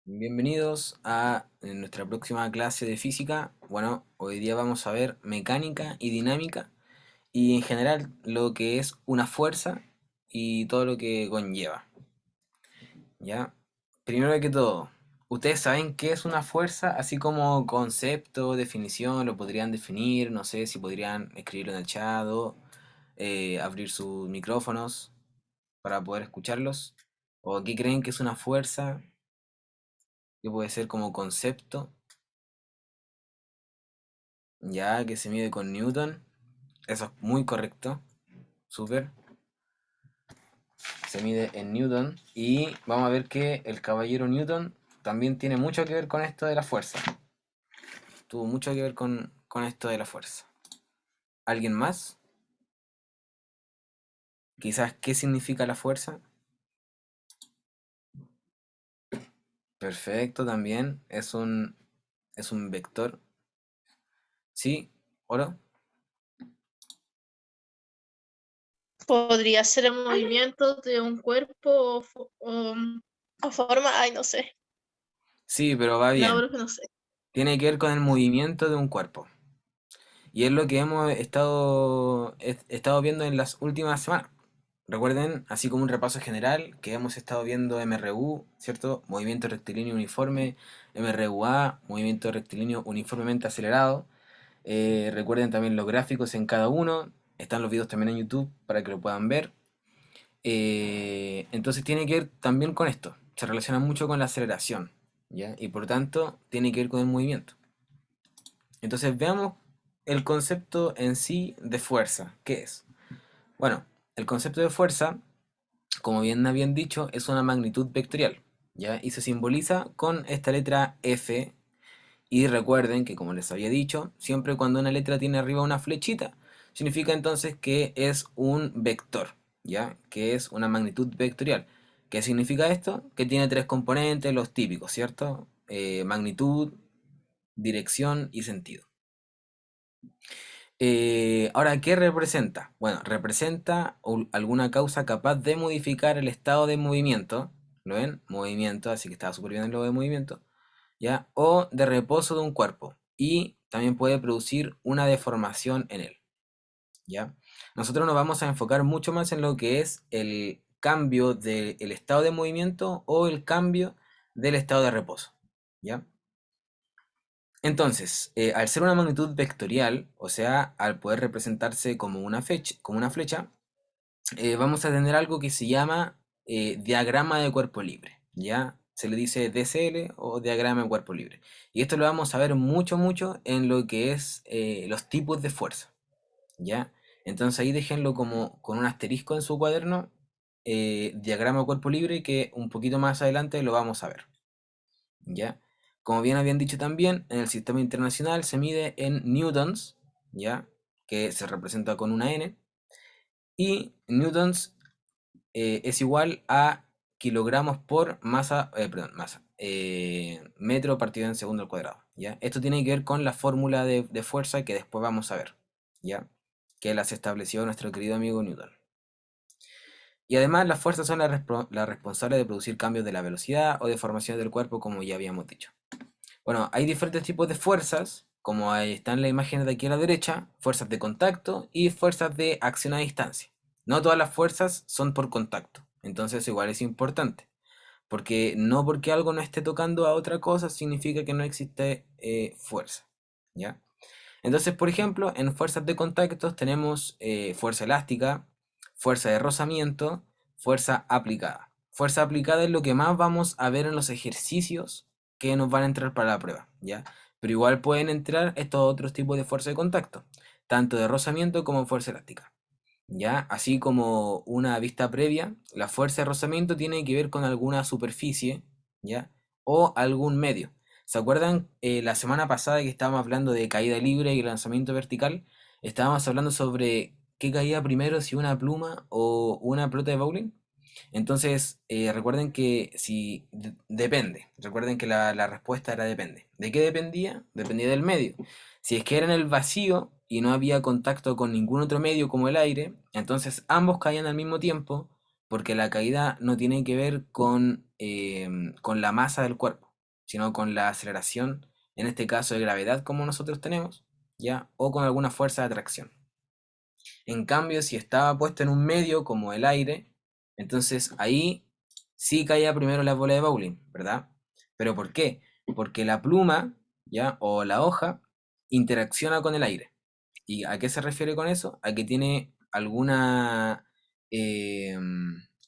Bienvenidos a nuestra próxima clase de física. Bueno, hoy día vamos a ver mecánica y dinámica y en general lo que es una fuerza y todo lo que conlleva. ¿Ya? Primero que todo, ¿ustedes saben qué es una fuerza? Así como concepto, definición, lo podrían definir, no sé si podrían escribirlo en el chat o abrir sus micrófonos para poder escucharlos. ¿O qué creen que es una fuerza? ¿Qué puede ser como concepto? Ya que se mide con Newton. Eso es muy correcto. Súper. Se mide en Newton. Y vamos a ver que el caballero Newton también tiene mucho que ver con esto de la fuerza. Tuvo mucho que ver con esto de la fuerza. ¿Alguien más? Quizás, ¿qué significa la fuerza? Perfecto, también. Es un vector. Sí, oro. Podría ser el movimiento de un cuerpo o forma, ay, no sé, Sí, pero va no, bien. pero que no sé. Tiene que ver con el movimiento de un cuerpo. Y es lo que hemos estado viendo en las últimas semanas. Recuerden, así como un repaso general, que hemos estado viendo MRU, ¿cierto? Movimiento rectilíneo uniforme, MRUA, movimiento rectilíneo uniformemente acelerado. Recuerden también los gráficos en cada uno. Están los videos también en YouTube para que lo puedan ver. Entonces tiene que ver también con esto. Se relaciona mucho con la aceleración, ¿ya? Y por tanto tiene que ver con el movimiento. Entonces veamos el concepto en sí de fuerza. ¿Qué es? Bueno, el concepto de fuerza, como bien habían dicho, es una magnitud vectorial, ¿ya? Y se simboliza con esta letra F. Y recuerden que, como les había dicho, siempre cuando una letra tiene arriba una flechita, significa entonces que es un vector, ¿ya? Que es una magnitud vectorial. ¿Qué significa esto? Que tiene tres componentes, los típicos, ¿cierto? Magnitud, dirección y sentido. Ahora, ¿qué representa? Bueno, representa alguna causa capaz de modificar el estado de movimiento. ¿Lo ven? Movimiento, así que estaba súper bien lo de movimiento. ¿Ya? O de reposo de un cuerpo. Y también puede producir una deformación en él. ¿Ya? Nosotros nos vamos a enfocar mucho más en lo que es el cambio del estado de movimiento o el cambio del estado de reposo. ¿Ya? Entonces, al ser una magnitud vectorial, o sea, al poder representarse como una flecha, vamos a tener algo que se llama diagrama de cuerpo libre, ¿ya? Se le dice DCL o diagrama de cuerpo libre. Y esto lo vamos a ver mucho, mucho en lo que es los tipos de fuerza, ¿ya? Entonces ahí déjenlo como con un asterisco en su cuaderno, diagrama de cuerpo libre, que un poquito más adelante lo vamos a ver. ¿Ya? Como bien habían dicho también, en el sistema internacional se mide en newtons, ¿ya? Que se representa con una n, y newtons es igual a kilogramos por masa, perdón, masa, metro partido en segundo al cuadrado, ¿ya? Esto tiene que ver con la fórmula de fuerza que después vamos a ver, ¿ya? Que las estableció nuestro querido amigo Newton. Y además las fuerzas son las responsables de producir cambios de la velocidad o deformaciones del cuerpo, como ya habíamos dicho. Bueno, hay diferentes tipos de fuerzas, como ahí están las imágenes de aquí a la derecha, fuerzas de contacto y fuerzas de acción a distancia. No todas las fuerzas son por contacto, entonces igual es importante, porque no porque algo no esté tocando a otra cosa significa que no existe fuerza, ¿ya? Entonces, por ejemplo, en fuerzas de contacto tenemos fuerza elástica, fuerza de rozamiento, fuerza aplicada. Fuerza aplicada es lo que más vamos a ver en los ejercicios que nos van a entrar para la prueba, ¿ya? Pero igual pueden entrar estos otros tipos de fuerza de contacto, tanto de rozamiento como fuerza elástica, ¿ya? Así como una vista previa, la fuerza de rozamiento tiene que ver con alguna superficie, ¿ya? O algún medio. ¿Se acuerdan la semana pasada que estábamos hablando de caída libre y lanzamiento vertical? Estábamos hablando sobre qué caía primero, si una pluma o una pelota de bowling. Entonces, recuerden que si depende, recuerden que la respuesta era depende. ¿De qué dependía? Dependía del medio. Si es que era en el vacío y no había contacto con ningún otro medio como el aire, entonces ambos caían al mismo tiempo porque la caída no tiene que ver con la masa del cuerpo, sino con la aceleración, en este caso de gravedad como nosotros tenemos, ¿ya? O con alguna fuerza de atracción. En cambio, si estaba puesto en un medio como el aire, entonces ahí sí caía primero la bola de bowling, ¿verdad? ¿Pero por qué? Porque la pluma, ¿ya? O la hoja interacciona con el aire. ¿Y a qué se refiere con eso? A que tiene eh,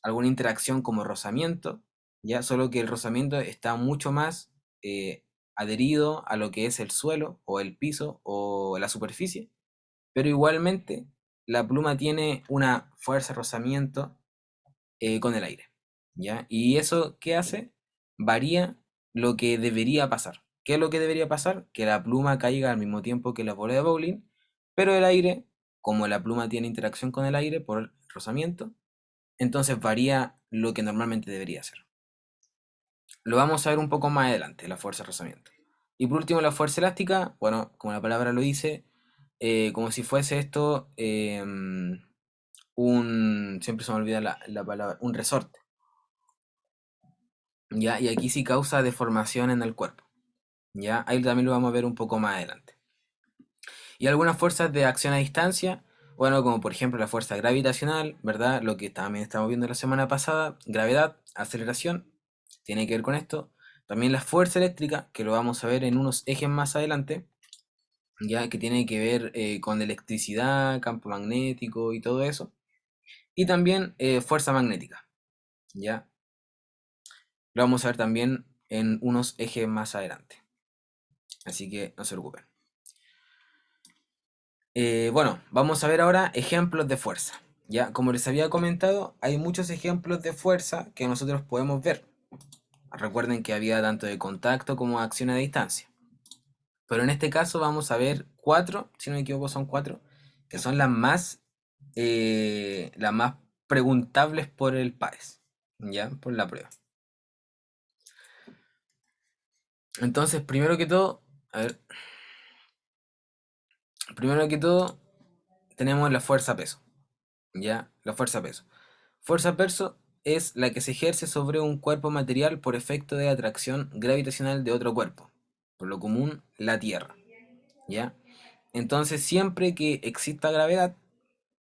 alguna interacción como rozamiento, ¿ya? Solo que el rozamiento está mucho más eh, adherido a lo que es el suelo o el piso o la superficie, pero igualmente la pluma tiene una fuerza de rozamiento con el aire, ¿ya? ¿Y eso qué hace? Varía lo que debería pasar. ¿Qué es lo que debería pasar? Que la pluma caiga al mismo tiempo que la bola de bowling, pero el aire, como la pluma tiene interacción con el aire por el rozamiento, entonces varía lo que normalmente debería ser. Lo vamos a ver un poco más adelante, la fuerza de rozamiento. Y por último, la fuerza elástica, bueno, como la palabra lo dice, como si fuese esto siempre se me olvida la palabra, un resorte, ¿ya? Y aquí sí causa deformación en el cuerpo, ¿ya? Ahí también lo vamos a ver un poco más adelante. Y algunas fuerzas de acción a distancia, bueno, como por ejemplo la fuerza gravitacional, ¿verdad? Lo que también estamos viendo la semana pasada, gravedad, aceleración, tiene que ver con esto. También la fuerza eléctrica, que lo vamos a ver en unos ejes más adelante, ya que tiene que ver con electricidad, campo magnético y todo eso. Y también fuerza magnética, ¿ya? Lo vamos a ver también en unos ejes más adelante. Así que no se preocupen. Bueno, vamos a ver ahora ejemplos de fuerza. Ya, como les había comentado, hay muchos ejemplos de fuerza que nosotros podemos ver. Recuerden que había tanto de contacto como de acción a distancia. Pero en este caso vamos a ver cuatro, si no me equivoco son cuatro, que son las más preguntables por el PAES, ya, por la prueba. Entonces, primero que todo, tenemos la fuerza peso, ya, la fuerza peso. Fuerza peso es la que se ejerce sobre un cuerpo material por efecto de atracción gravitacional de otro cuerpo, por lo común la Tierra, ¿ya? Entonces, siempre que exista gravedad,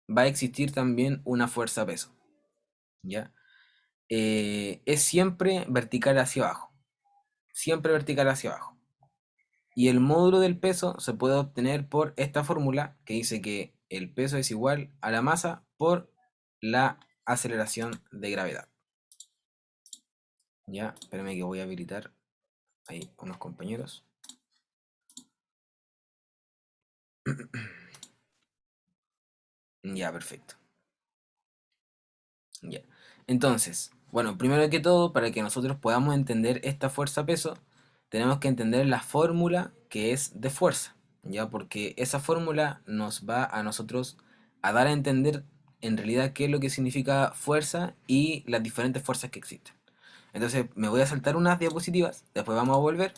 va a existir también una fuerza peso, ¿ya? Es siempre vertical hacia abajo, siempre vertical hacia abajo. Y el módulo del peso se puede obtener por esta fórmula que dice que el peso es igual a la masa por la aceleración de gravedad. Ya, espérame que voy a habilitar ahí unos compañeros. Ya, perfecto. Ya. Entonces, bueno, primero que todo, para que nosotros podamos entender esta fuerza-peso, tenemos que entender la fórmula que es de fuerza, ¿ya? Porque esa fórmula nos va a nosotros a dar a entender en realidad qué es lo que significa fuerza y las diferentes fuerzas que existen. Entonces, me voy a saltar unas diapositivas, después vamos a volver,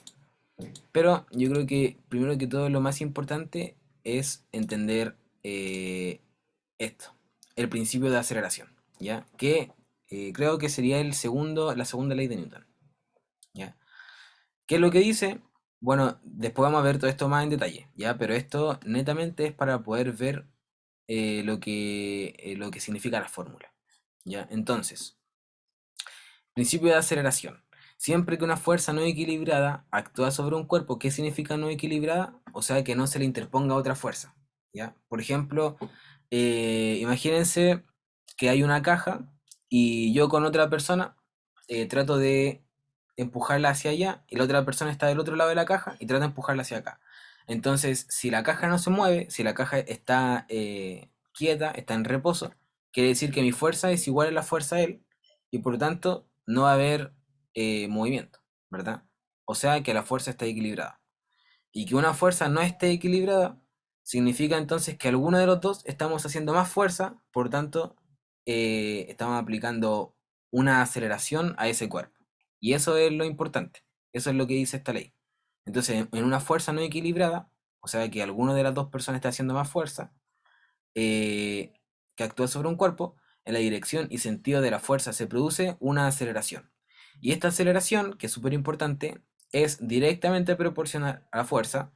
pero yo creo que primero que todo lo más importante es entender esto, el principio de aceleración, ¿ya? Que creo que sería la segunda ley de Newton, ¿ya? ¿Qué es lo que dice? Bueno, después vamos a ver todo esto más en detalle, ¿ya? Pero esto netamente es para poder ver lo que significa la fórmula, ¿ya? Entonces, principio de aceleración. Siempre que una fuerza no equilibrada actúa sobre un cuerpo, ¿qué significa no equilibrada? O sea, que no se le interponga otra fuerza, ¿ya? Por ejemplo, imagínense que hay una caja y yo con otra persona trato de empujarla hacia allá y la otra persona está del otro lado de la caja y trata de empujarla hacia acá. Entonces, si la caja no se mueve, si la caja está quieta, está en reposo, quiere decir que mi fuerza es igual a la fuerza de él y por lo tanto no va a haber movimiento, ¿verdad? O sea que la fuerza está equilibrada. Y que una fuerza no esté equilibrada significa entonces que alguno de los dos estamos haciendo más fuerza, por tanto estamos aplicando una aceleración a ese cuerpo. Y eso es lo importante, eso es lo que dice esta ley. Entonces, en una fuerza no equilibrada, o sea que alguno de las dos personas está haciendo más fuerza, eh, que actúa sobre un cuerpo, en la dirección y sentido de la fuerza se produce una aceleración. Y esta aceleración, que es súper importante, es directamente proporcional a la fuerza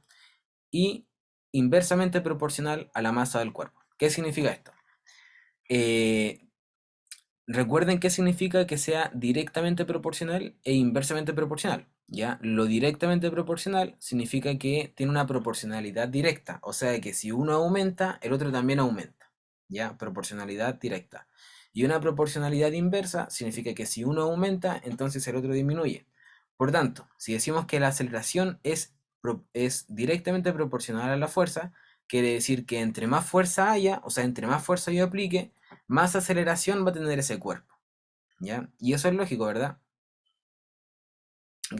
y inversamente proporcional a la masa del cuerpo. ¿Qué significa esto? Eh, Recuerden qué significa que sea directamente proporcional e inversamente proporcional. ¿Ya? Lo directamente proporcional significa que tiene una proporcionalidad directa, o sea que si uno aumenta, el otro también aumenta. ¿Ya? Proporcionalidad directa. Y una proporcionalidad inversa significa que si uno aumenta, entonces el otro disminuye. Por tanto, si decimos que la aceleración es directamente proporcional a la fuerza, quiere decir que entre más fuerza haya, o sea, entre más fuerza yo aplique, más aceleración va a tener ese cuerpo, ¿ya? Y eso es lógico, ¿verdad?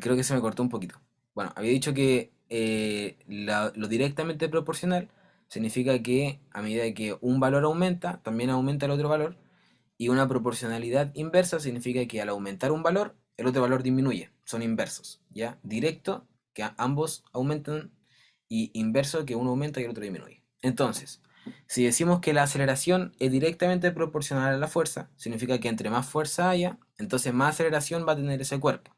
Creo que se me cortó un poquito. Bueno, había dicho que lo directamente proporcional significa que a medida que un valor aumenta, también aumenta el otro valor, y una proporcionalidad inversa significa que al aumentar un valor, el otro valor disminuye. Son inversos, ¿ya? Directo, que ambos aumentan, y inverso, que uno aumenta y el otro disminuye. Entonces, si decimos que la aceleración es directamente proporcional a la fuerza, significa que entre más fuerza haya, entonces más aceleración va a tener ese cuerpo,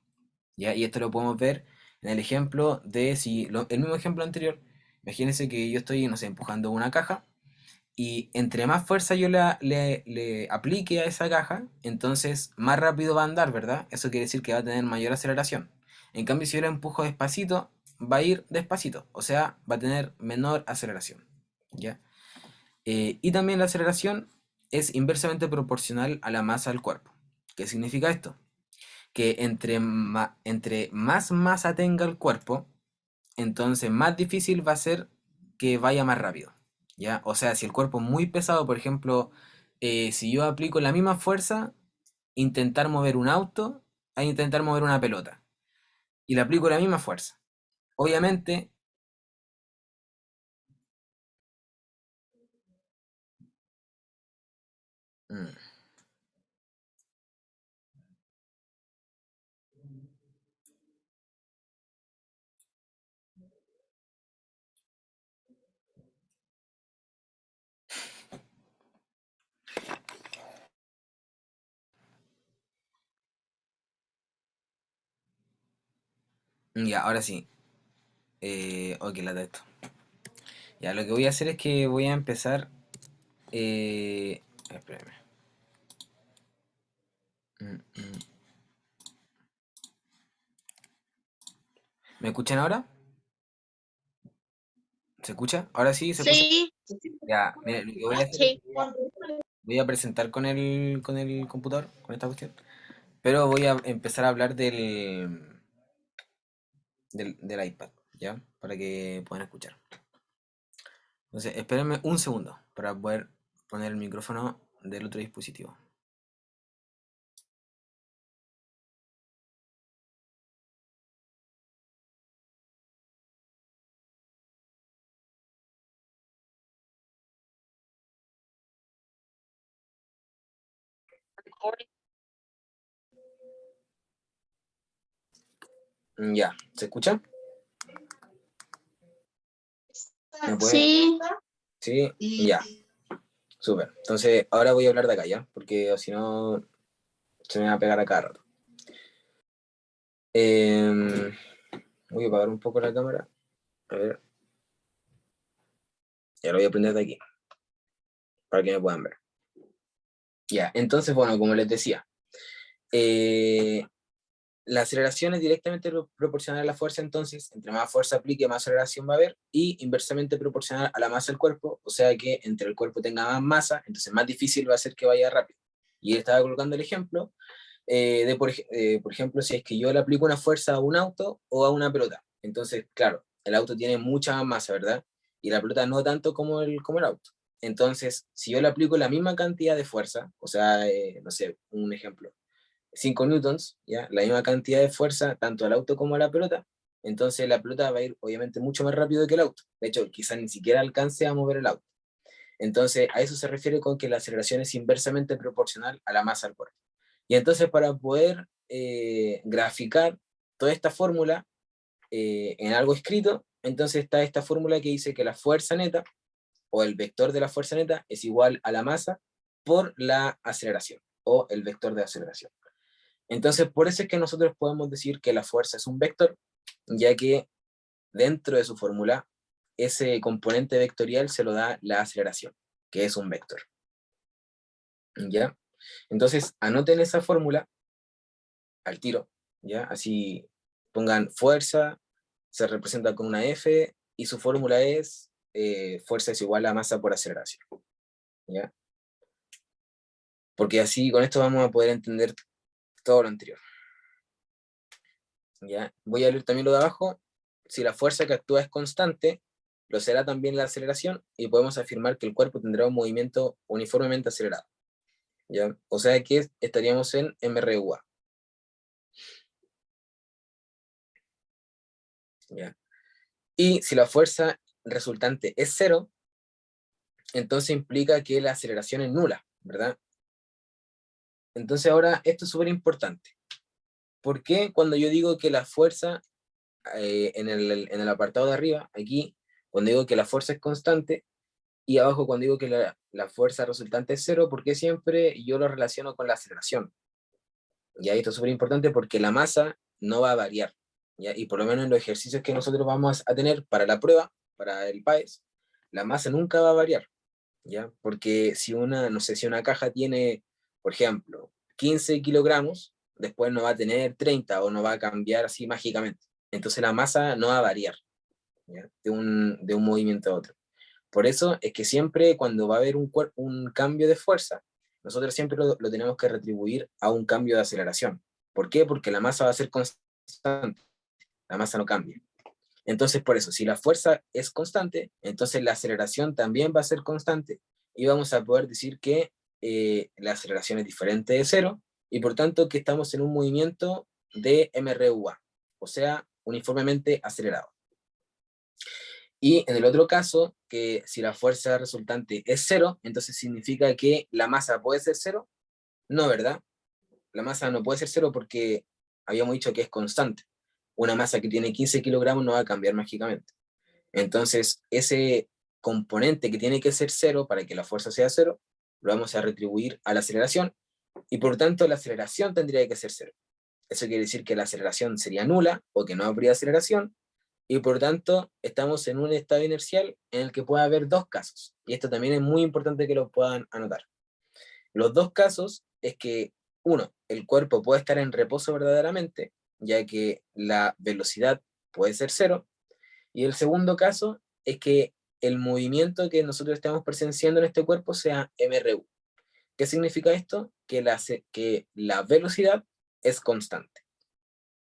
¿ya? Y esto lo podemos ver en el ejemplo de, si el mismo ejemplo anterior, imagínense que yo estoy, no sé, empujando una caja, y entre más fuerza yo le aplique a esa caja, entonces más rápido va a andar, ¿verdad? Eso quiere decir que va a tener mayor aceleración. En cambio, si yo la empujo despacito, va a ir despacito, o sea, va a tener menor aceleración, ¿ya? Y también la aceleración es inversamente proporcional a la masa del cuerpo. ¿Qué significa esto? Que entre más masa tenga el cuerpo, entonces más difícil va a ser que vaya más rápido, ¿ya? O sea, si el cuerpo es muy pesado, por ejemplo, si yo aplico la misma fuerza, intentar mover un auto a intentar mover una pelota, y le aplico la misma fuerza. Obviamente, mm, ya, ahora sí, ok, la de esto. Ya, lo que voy a hacer es que voy a empezar, espérame. Mm. ¿Me escuchan ahora? ¿Se escucha? ¿Ahora sí se escucha? Sí, Ya, mira, lo que voy a hacer es sí. que voy a presentar con el computador, con esta cuestión, pero voy a empezar a hablar del iPad, ¿ya? Para que puedan escuchar. Entonces, espérenme un segundo para poder poner el micrófono del otro dispositivo. Ya, ¿se escucha? ¿Me puede? Sí, Sí, ya, súper. Entonces, ahora voy a hablar de acá, ¿ya? Porque si no, se me va a pegar a cada rato. Em, Voy a apagar un poco la cámara. A ver, ya lo voy a prender de aquí, para que me puedan ver. Ya, entonces, bueno, como les decía, eh, la aceleración es directamente proporcional a la fuerza, entonces, entre más fuerza aplique, más aceleración va a haber, y inversamente proporcional a la masa del cuerpo, o sea que entre el cuerpo tenga más masa, entonces más difícil va a ser que vaya rápido. Y él estaba colocando el ejemplo por ejemplo, si es que yo le aplico una fuerza a un auto o a una pelota. Entonces, claro, el auto tiene mucha más masa, ¿verdad? Y la pelota no tanto como el auto. Entonces, si yo le aplico la misma cantidad de fuerza, o sea, no sé, un ejemplo, 5 newtons, ¿ya? La misma cantidad de fuerza tanto al auto como a la pelota, entonces la pelota va a ir obviamente mucho más rápido que el auto. De hecho, quizás ni siquiera alcance a mover el auto. Entonces, a eso se refiere con que la aceleración es inversamente proporcional a la masa al cuerpo. Y entonces, para poder graficar toda esta fórmula en algo escrito, entonces está esta fórmula que dice que la fuerza neta, o el vector de la fuerza neta, es igual a la masa por la aceleración, o el vector de aceleración. Entonces, por eso es que nosotros podemos decir que la fuerza es un vector, ya que dentro de su fórmula, ese componente vectorial se lo da la aceleración, que es un vector. ¿Ya? Entonces, anoten esa fórmula al tiro, ¿ya? Así pongan fuerza, se representa con una F, y su fórmula es fuerza es igual a masa por aceleración, ¿ya? Porque así, con esto vamos a poder entender todo lo anterior. ¿Ya? Voy a leer también lo de abajo. Si la fuerza que actúa es constante, lo será también la aceleración, y podemos afirmar que el cuerpo tendrá un movimiento uniformemente acelerado. ¿Ya? O sea que estaríamos en MRUA. ¿Ya? Y si la fuerza resultante es cero, entonces implica que la aceleración es nula, ¿verdad? Entonces ahora esto es súper importante. ¿Por qué cuando yo digo que la fuerza, en el apartado de arriba, aquí, cuando digo que la fuerza es constante, y abajo cuando digo que la fuerza resultante es cero, porque siempre yo lo relaciono con la aceleración? Y esto es súper importante porque la masa no va a variar, ¿ya? Y por lo menos en los ejercicios que nosotros vamos a tener para la prueba, para el PAES, la masa nunca va a variar, ¿ya? Porque si una, no sé, si una caja tiene, por ejemplo, 15 kilogramos, después no va a tener 30 o no va a cambiar así mágicamente. Entonces la masa no va a variar, ¿ya? De un movimiento a otro. Por eso es que siempre cuando va a haber un cambio de fuerza, nosotros siempre lo tenemos que retribuir a un cambio de aceleración. ¿Por qué? Porque la masa va a ser constante, la masa no cambia. Entonces, por eso, si la fuerza es constante, entonces la aceleración también va a ser constante, y vamos a poder decir que la aceleración es diferente de cero, y por tanto que estamos en un movimiento de MRUA, o sea, uniformemente acelerado. Y en el otro caso, que si la fuerza resultante es cero, entonces significa que la masa puede ser cero. No, ¿verdad? La masa no puede ser cero porque habíamos dicho que es constante. Una masa que tiene 15 kilogramos no va a cambiar mágicamente. Entonces, ese componente que tiene que ser cero para que la fuerza sea cero, lo vamos a retribuir a la aceleración, y por tanto la aceleración tendría que ser cero. Eso quiere decir que la aceleración sería nula o que no habría aceleración, y por tanto estamos en un estado inercial en el que puede haber dos casos. Y esto también es muy importante que lo puedan anotar. Los dos casos es que, uno, el cuerpo puede estar en reposo verdaderamente, ya que la velocidad puede ser cero, y el segundo caso es que el movimiento que nosotros estamos presenciando en este cuerpo sea MRU. ¿Qué significa esto? Que la velocidad es constante,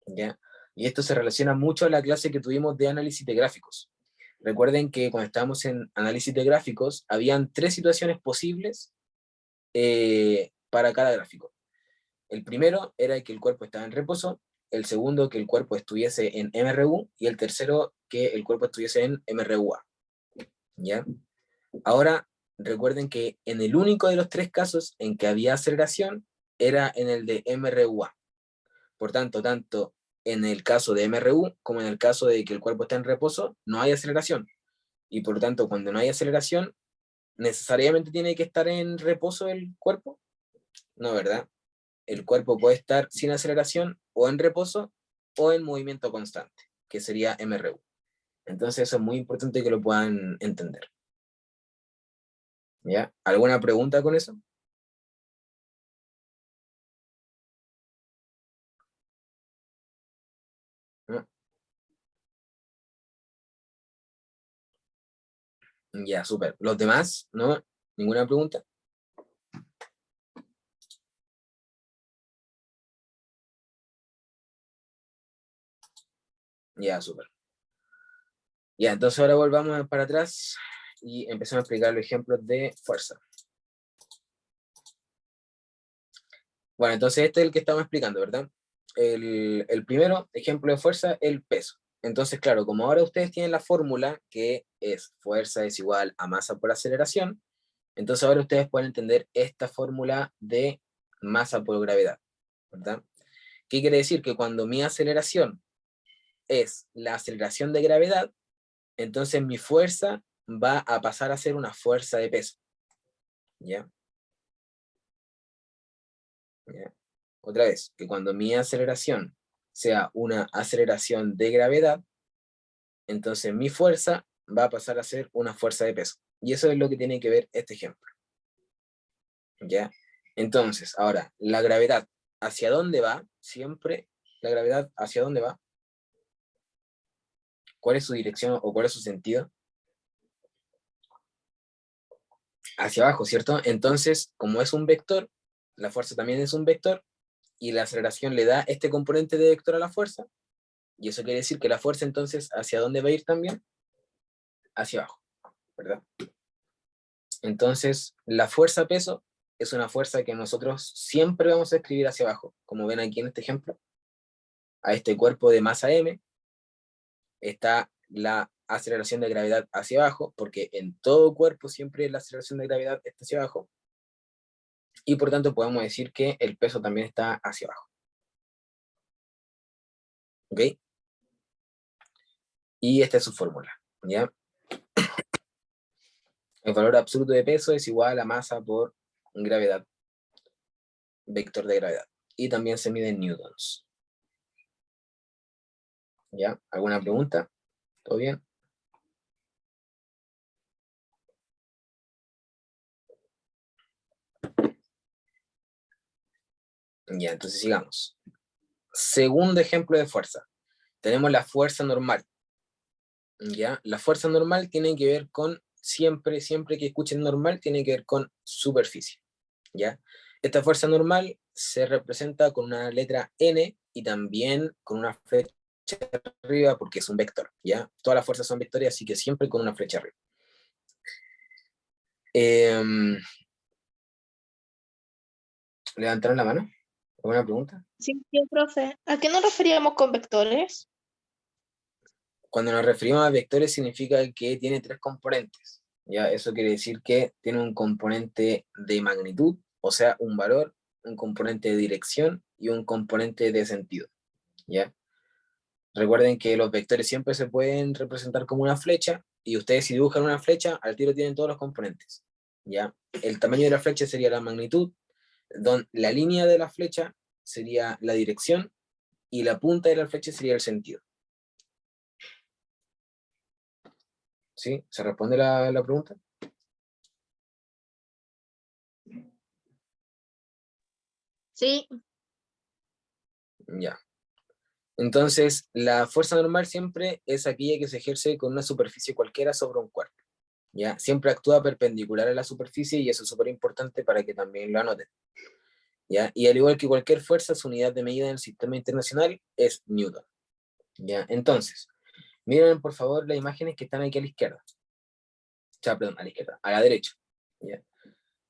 ¿ya? Y esto se relaciona mucho a la clase que tuvimos de análisis de gráficos. Recuerden que cuando estábamos en análisis de gráficos, habían tres situaciones posibles para cada gráfico. El primero era que el cuerpo estaba en reposo, el segundo que el cuerpo estuviese en MRU, y el tercero que el cuerpo estuviese en MRUA, ¿ya? Ahora, recuerden que en el único de los tres casos en que había aceleración era en el de MRUA. Por tanto en el caso de MRU como en el caso de que el cuerpo está en reposo, no hay aceleración. Y por tanto, cuando no hay aceleración, ¿necesariamente tiene que estar en reposo el cuerpo? No, ¿verdad? El cuerpo puede estar sin aceleración o en reposo o en movimiento constante, que sería MRU. Entonces eso es muy importante que lo puedan entender. ¿Ya? ¿Alguna pregunta con eso? ¿No? Ya, súper. ¿Los demás? ¿No? ¿Ninguna pregunta? Ya, súper. Ya, entonces ahora volvamos para atrás y empezamos a explicar los ejemplos de fuerza. Bueno, entonces este es el que estamos explicando, ¿verdad? El primero ejemplo de fuerza, el peso. Entonces, claro, como ahora ustedes tienen la fórmula que es fuerza es igual a masa por aceleración, entonces ahora ustedes pueden entender esta fórmula de masa por gravedad, ¿verdad? ¿Qué quiere decir? Que cuando mi aceleración es la aceleración de gravedad, entonces mi fuerza va a pasar a ser una fuerza de peso, ¿ya? ¿Ya? otra vez, que cuando mi aceleración sea una aceleración de gravedad, entonces mi fuerza va a pasar a ser una fuerza de peso. Y eso es lo que tiene que ver este ejemplo. ¿Ya? Entonces, ahora, la gravedad, ¿hacia dónde va? Siempre la gravedad, ¿hacia dónde va? ¿Cuál es su dirección o cuál es su sentido? Hacia abajo, ¿cierto? Entonces, como es un vector, la fuerza también es un vector, y la aceleración le da este componente de vector a la fuerza, y eso quiere decir que la fuerza entonces, ¿hacia dónde va a ir también? Hacia abajo, ¿verdad? Entonces, la fuerza-peso es una fuerza que nosotros siempre vamos a escribir hacia abajo, como ven aquí en este ejemplo. A este cuerpo de masa m está la aceleración de gravedad hacia abajo, porque en todo cuerpo siempre la aceleración de gravedad está hacia abajo, y por tanto podemos decir que el peso también está hacia abajo. ¿Ok? Y esta es su fórmula, ¿ya? El valor absoluto de peso es igual a masa por gravedad, vector de gravedad. Y también se mide en newtons. ¿Ya? ¿Alguna pregunta? ¿Todo bien? Ya, entonces sigamos. Segundo ejemplo de fuerza. Tenemos la fuerza normal. ¿Ya? La fuerza normal tiene que ver con, siempre que escuchen normal, tiene que ver con superficie. ¿Ya? Esta fuerza normal se representa con una letra n y también con una flecha arriba porque es un vector. ¿Ya? Todas las fuerzas son vectores, así que siempre con una flecha arriba. ¿Levantaron la mano? ¿Alguna pregunta? Sí, sí, profe. ¿A qué nos referíamos con vectores? Cuando nos referimos a vectores significa que tiene tres componentes. ¿Ya? Eso quiere decir que tiene un componente de magnitud, o sea, un valor, un componente de dirección y un componente de sentido. ¿Ya? Recuerden que los vectores siempre se pueden representar como una flecha, y ustedes si dibujan una flecha, al tiro tienen todos los componentes. ¿Ya? El tamaño de la flecha sería la magnitud, la línea de la flecha sería la dirección, y la punta de la flecha sería el sentido. ¿Sí? ¿Se responde la pregunta? Sí, Ya. Entonces, la fuerza normal siempre es aquella que se ejerce con una superficie cualquiera sobre un cuerpo. ¿Ya? Siempre actúa perpendicular a la superficie, y eso es súper importante para que también lo anoten. ¿Ya? Y al igual que cualquier fuerza, su unidad de medida en el sistema internacional es Newton. ¿Ya? Entonces, miren por favor las imágenes que están aquí a la izquierda. O sea, perdón, a la izquierda, a la derecha. ¿Ya?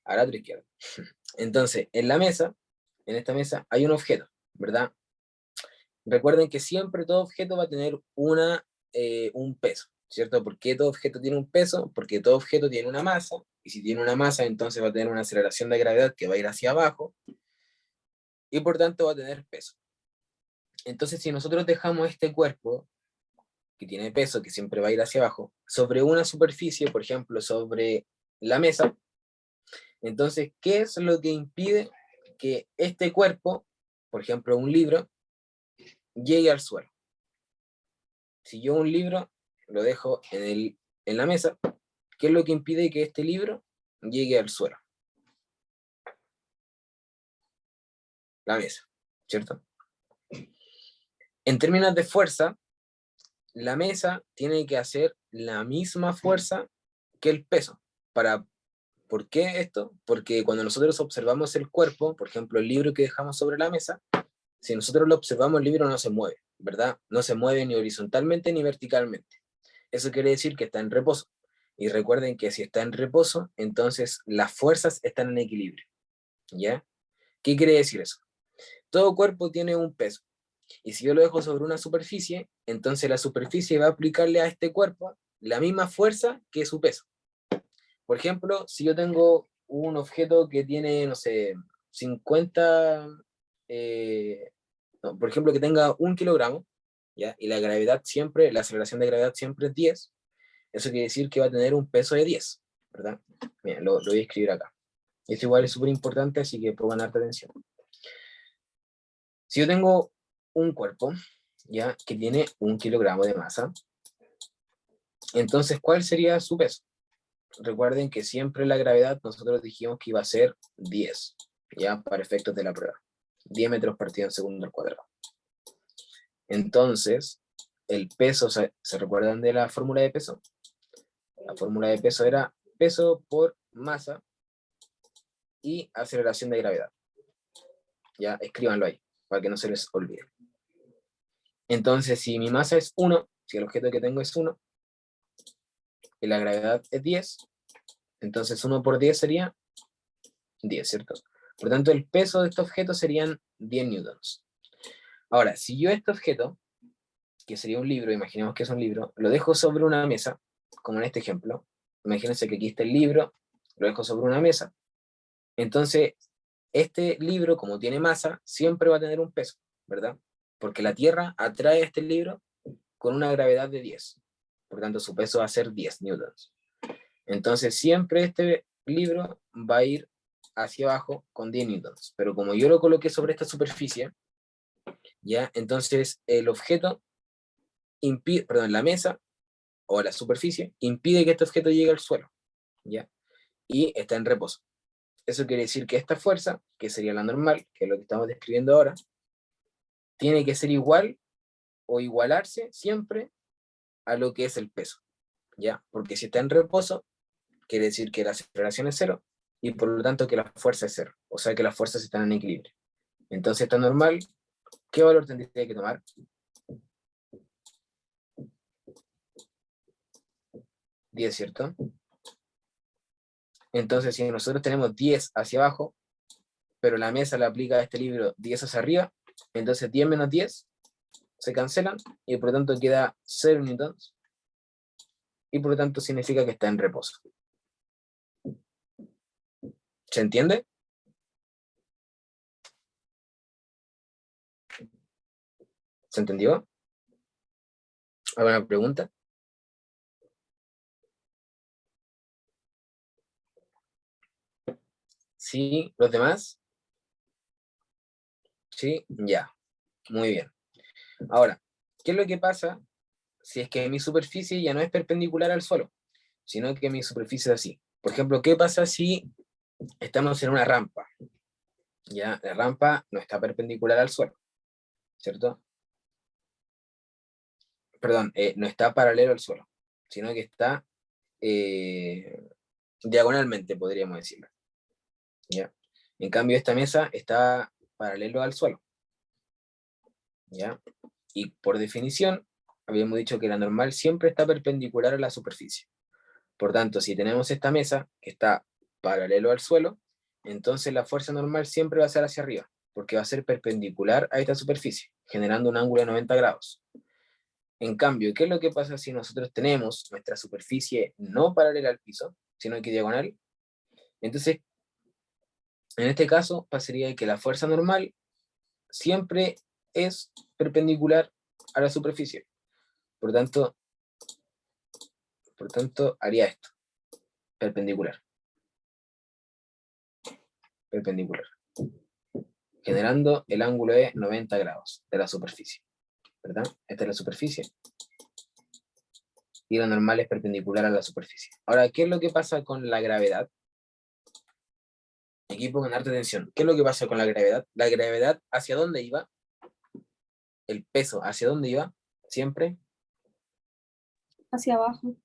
A la otra izquierda. Entonces, en esta mesa, hay un objeto, ¿verdad? Recuerden que siempre todo objeto va a tener un peso, ¿cierto? ¿Por qué todo objeto tiene un peso? Porque todo objeto tiene una masa, y si tiene una masa, entonces va a tener una aceleración de gravedad que va a ir hacia abajo, y por tanto va a tener peso. Entonces, si nosotros dejamos este cuerpo, que tiene peso, que siempre va a ir hacia abajo, sobre una superficie, por ejemplo, sobre la mesa, entonces, ¿qué es lo que impide que este cuerpo, por ejemplo, un libro, llegue al suelo? Si yo un libro lo dejo en la mesa, ¿qué es lo que impide que este libro llegue al suelo? La mesa, ¿cierto? En términos de fuerza, la mesa tiene que hacer la misma fuerza que el peso. ¿Por qué esto? Porque cuando nosotros observamos el cuerpo, por ejemplo, el libro que dejamos sobre la mesa, si nosotros lo observamos, el libro no se mueve, ¿verdad? No se mueve ni horizontalmente ni verticalmente. Eso quiere decir que está en reposo. Y recuerden que si está en reposo, entonces las fuerzas están en equilibrio. ¿Ya? ¿Qué quiere decir eso? Todo cuerpo tiene un peso. Y si yo lo dejo sobre una superficie, entonces la superficie va a aplicarle a este cuerpo la misma fuerza que su peso. Por ejemplo, si yo tengo un objeto que tiene, no sé, 50, no, por ejemplo, que tenga 1 kilogramo, ¿ya? Y la gravedad siempre, la aceleración de gravedad siempre es 10, eso quiere decir que va a tener un peso de 10, ¿verdad? Mira, lo voy a escribir acá. Esto igual es súper importante, así que pongan harta atención. Si yo tengo un cuerpo, ya, que tiene 1 kilogramo de masa, entonces, ¿cuál sería su peso? Recuerden que siempre la gravedad nosotros dijimos que iba a ser 10, ya, para efectos de la prueba. 10 metros partido en segundo al cuadrado. Entonces, el peso, ¿se recuerdan de la fórmula de peso? La fórmula de peso era peso por masa y aceleración de gravedad. Ya, escríbanlo ahí, para que no se les olvide. Entonces, si mi masa es 1, si el objeto que tengo es 1, y la gravedad es 10, entonces 1 por 10 sería 10, ¿cierto? Por lo tanto, el peso de este objeto serían 10 newtons. Ahora, si yo este objeto, que sería un libro, imaginemos que es un libro, lo dejo sobre una mesa, como en este ejemplo, imagínense que aquí está el libro, lo dejo sobre una mesa, entonces este libro, como tiene masa, siempre va a tener un peso, ¿verdad? Porque la Tierra atrae a este libro con una gravedad de 10, por tanto su peso va a ser 10 newtons. Entonces siempre este libro va a ir hacia abajo con 10 newtons, pero como yo lo coloqué sobre esta superficie, ya, entonces el objeto impide, perdón, la mesa o la superficie impide que este objeto llegue al suelo, ya, y está en reposo. Eso quiere decir que esta fuerza, que sería la normal, que es lo que estamos describiendo ahora, tiene que ser igual o igualarse siempre a lo que es el peso, ¿ya? Porque si está en reposo, quiere decir que la aceleración es cero y por lo tanto que la fuerza es cero, o sea que las fuerzas están en equilibrio. Entonces está normal, ¿qué valor tendría que tomar? 10, ¿cierto? Entonces si nosotros tenemos 10 hacia abajo, pero la mesa le aplica a este libro 10 hacia arriba, entonces 10 menos 10 se cancelan y por lo tanto queda 0 newtons y por lo tanto significa que está en reposo. ¿Se entiende? ¿Se entendió? ¿Alguna pregunta? Sí, ¿los demás? Sí, ya, muy bien. Ahora, ¿qué es lo que pasa si es que mi superficie ya no es perpendicular al suelo, sino que mi superficie es así? Por ejemplo, ¿qué pasa si estamos en una rampa? Ya, la rampa no está perpendicular al suelo, ¿cierto? Perdón, no está paralelo al suelo, sino que está diagonalmente, podríamos decirlo. ¿Ya? En cambio, esta mesa está paralelo al suelo, ¿ya? Y por definición, habíamos dicho que la normal siempre está perpendicular a la superficie. Por tanto, si tenemos esta mesa que está paralelo al suelo, entonces la fuerza normal siempre va a ser hacia arriba, porque va a ser perpendicular a esta superficie, generando un ángulo de 90 grados. En cambio, ¿qué es lo que pasa si nosotros tenemos nuestra superficie no paralela al piso, sino que diagonal? Entonces, en este caso, pasaría que la fuerza normal siempre es perpendicular a la superficie. Por tanto, haría esto, perpendicular, perpendicular, generando el ángulo de 90 grados de la superficie, ¿verdad? Esta es la superficie y la normal es perpendicular a la superficie. Ahora, ¿qué es lo que pasa con la gravedad? Aquí pongan harta atención. ¿Qué es lo que pasa con la gravedad? La gravedad, ¿hacia dónde iba? El peso, ¿hacia dónde iba? Siempre Hacia abajo.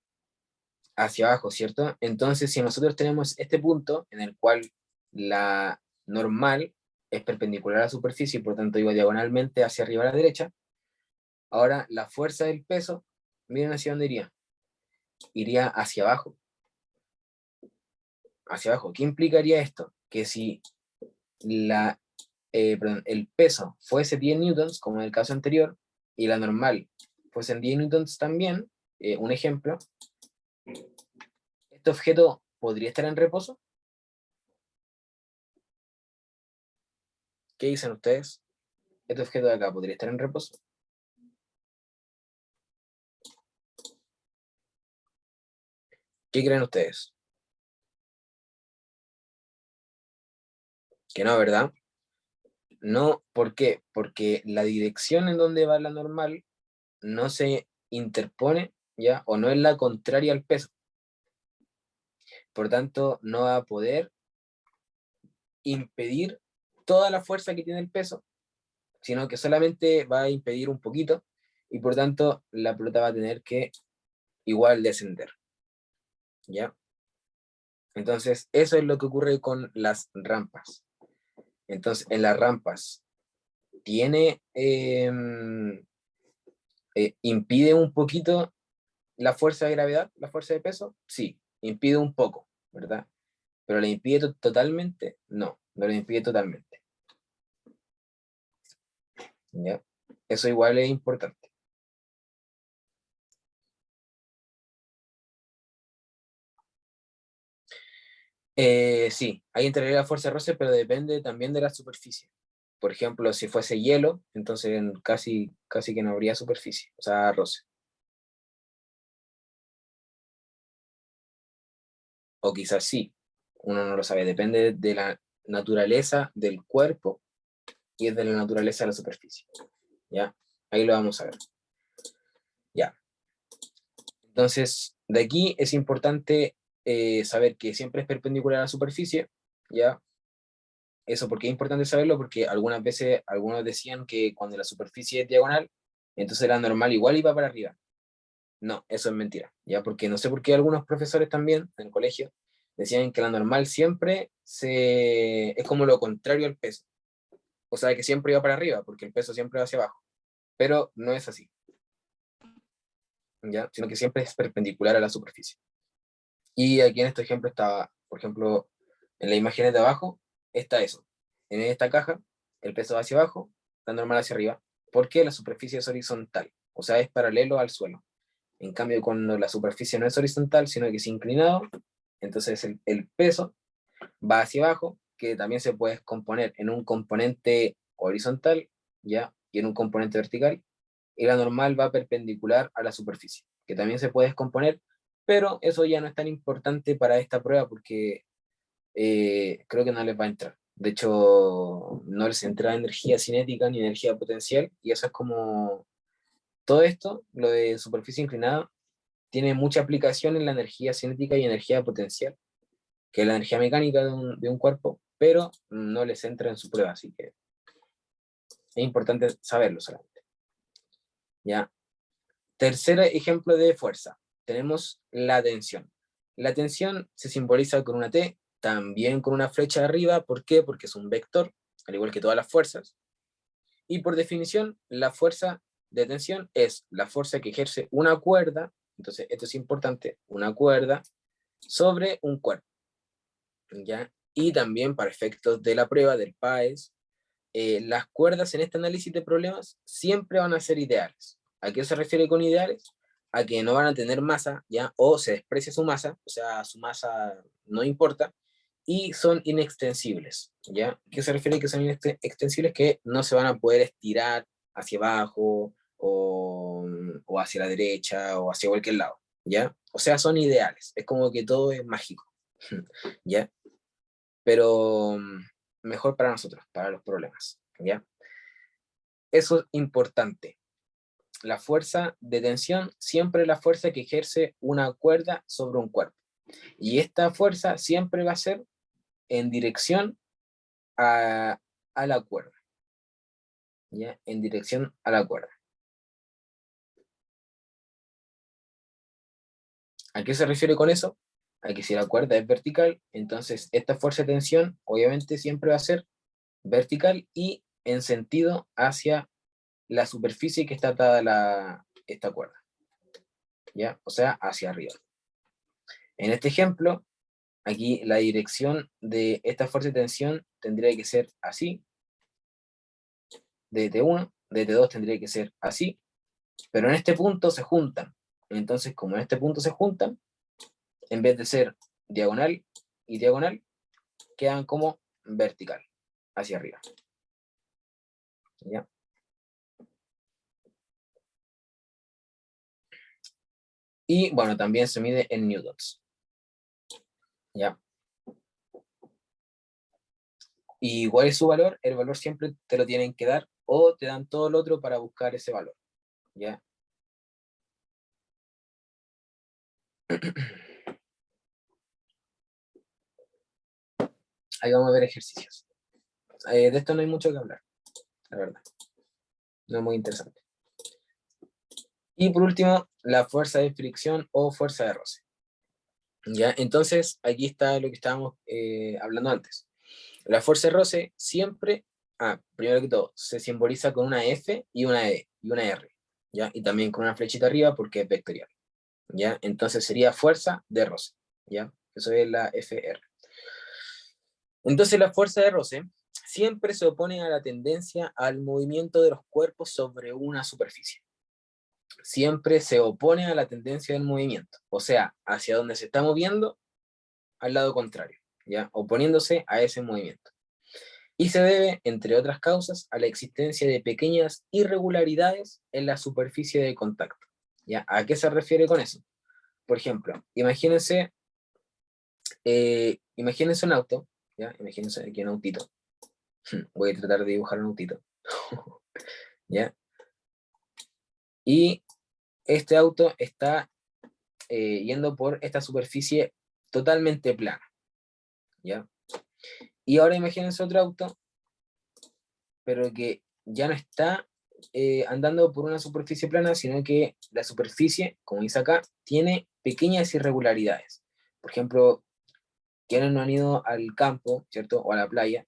hacia abajo, ¿cierto? Entonces, si nosotros tenemos este punto en el cual la normal es perpendicular a la superficie y por tanto iba diagonalmente hacia arriba a la derecha, ahora la fuerza del peso, miren hacia dónde iría. Iría hacia abajo. Hacia abajo. ¿Qué implicaría esto? Que si el peso fuese 10 newtons, como en el caso anterior, y la normal fuesen 10 newtons también, un ejemplo, ¿este objeto podría estar en reposo? ¿Qué dicen ustedes? ¿Este objeto de acá podría estar en reposo? ¿Qué creen ustedes? Que no, ¿verdad? No, ¿por qué? Porque la dirección en donde va la normal no se interpone, ¿ya? O no es la contraria al peso. Por tanto, no va a poder impedir toda la fuerza que tiene el peso, sino que solamente va a impedir un poquito, y por tanto la pelota va a tener que igual descender, ¿ya? Entonces, eso es lo que ocurre con las rampas. Entonces, en las rampas, ¿tiene, impide un poquito la fuerza de gravedad, la fuerza de peso? Sí, impide un poco, ¿verdad? Pero ¿le impide totalmente? No, no le impide totalmente, ¿ya? Eso igual es importante. Sí, ahí entraría la fuerza de roce, pero depende también de la superficie. Por ejemplo, si fuese hielo, entonces casi que no habría superficie, o sea, roce. O quizás sí, uno no lo sabe, depende de la naturaleza del cuerpo y es de la naturaleza de la superficie. ¿Ya? Ahí lo vamos a ver. Ya. Entonces, de aquí es importante saber que siempre es perpendicular a la superficie, ¿ya? Eso, ¿por qué es importante saberlo? Porque algunas veces algunos decían que cuando la superficie es diagonal, entonces la normal igual iba para arriba. No, eso es mentira, ¿ya? Porque no sé por qué algunos profesores también en el colegio decían que la normal siempre es como lo contrario al peso. O sea, que siempre iba para arriba, porque el peso siempre va hacia abajo. Pero no es así, ¿ya? Sino que siempre es perpendicular a la superficie. Y aquí en este ejemplo estaba, por ejemplo, en la imagen de abajo, está eso. En esta caja, el peso va hacia abajo, la normal hacia arriba, porque la superficie es horizontal, o sea, es paralelo al suelo. En cambio, cuando la superficie no es horizontal, sino que es inclinado, entonces el peso va hacia abajo, que también se puede componer en un componente horizontal, ¿ya? Y en un componente vertical, y la normal va perpendicular a la superficie, que también se puede descomponer, pero eso ya no es tan importante para esta prueba porque creo que no les va a entrar. De hecho, no les entra energía cinética ni energía potencial, y eso es como todo esto, lo de superficie inclinada, tiene mucha aplicación en la energía cinética y energía potencial, que es la energía mecánica de un cuerpo, pero no les entra en su prueba, así que es importante saberlo solamente. ¿Ya? Tercer ejemplo de fuerza, tenemos la tensión. La tensión se simboliza con una T, también con una flecha arriba. ¿Por qué? Porque es un vector, al igual que todas las fuerzas. Y por definición, la fuerza de tensión es la fuerza que ejerce una cuerda, entonces esto es importante, una cuerda sobre un cuerpo, ¿ya? Y también para efectos de la prueba del PAES, las cuerdas en este análisis de problemas siempre van a ser ideales. ¿A qué se refiere con ideales? A que no van a tener masa, ¿ya? O se desprecia su masa, o sea, su masa no importa, y son inextensibles, ¿ya? ¿Qué se refiere que son inextensibles? Que no se van a poder estirar hacia abajo o hacia la derecha o hacia cualquier lado, ¿ya? O sea, son ideales, es como que todo es mágico, ¿ya? Pero mejor para nosotros, para los problemas, ¿ya? Eso es importante. La fuerza de tensión siempre es la fuerza que ejerce una cuerda sobre un cuerpo. Y esta fuerza siempre va a ser en dirección a la cuerda, ¿ya? En dirección a la cuerda. ¿A qué se refiere con eso? A que si la cuerda es vertical, entonces esta fuerza de tensión obviamente siempre va a ser vertical y en sentido hacia la superficie que está atada a esta cuerda, ¿ya? O sea, hacia arriba. En este ejemplo, aquí la dirección de esta fuerza de tensión tendría que ser así, de T1, de T2 tendría que ser así, pero en este punto se juntan. Entonces, como en este punto se juntan, en vez de ser diagonal y diagonal, quedan como vertical, hacia arriba. ¿Ya? Y bueno, también se mide en newtons. ¿Ya? ¿Y cuál es su valor? El valor siempre te lo tienen que dar o te dan todo lo otro para buscar ese valor, ¿ya? Ahí vamos a ver ejercicios. De esto no hay mucho que hablar, la verdad. No es muy interesante. Y por último, la fuerza de fricción o fuerza de roce. ¿Ya? Entonces, aquí está lo que estábamos hablando antes. La fuerza de roce siempre, primero que todo, se simboliza con una F y una E y una R, ¿ya? Y también con una flechita arriba porque es vectorial, ¿ya? Entonces sería fuerza de roce, ¿ya? Eso es la FR. Entonces la fuerza de roce siempre se opone a la tendencia al movimiento de los cuerpos sobre una superficie. Siempre se opone a la tendencia del movimiento, o sea, hacia donde se está moviendo, al lado contrario, ¿ya? Oponiéndose a ese movimiento. Y se debe, entre otras causas, a la existencia de pequeñas irregularidades en la superficie de contacto, ¿ya? ¿A qué se refiere con eso? Por ejemplo, imagínense un auto, ¿ya? Imagínense aquí un autito. Voy a tratar de dibujar un autito. ¿Ya? Y este auto está yendo por esta superficie totalmente plana, ¿ya? Y ahora imagínense otro auto, pero que ya no está andando por una superficie plana, sino que la superficie, como dice acá, tiene pequeñas irregularidades. Por ejemplo, quienes no han ido al campo, ¿cierto? O a la playa,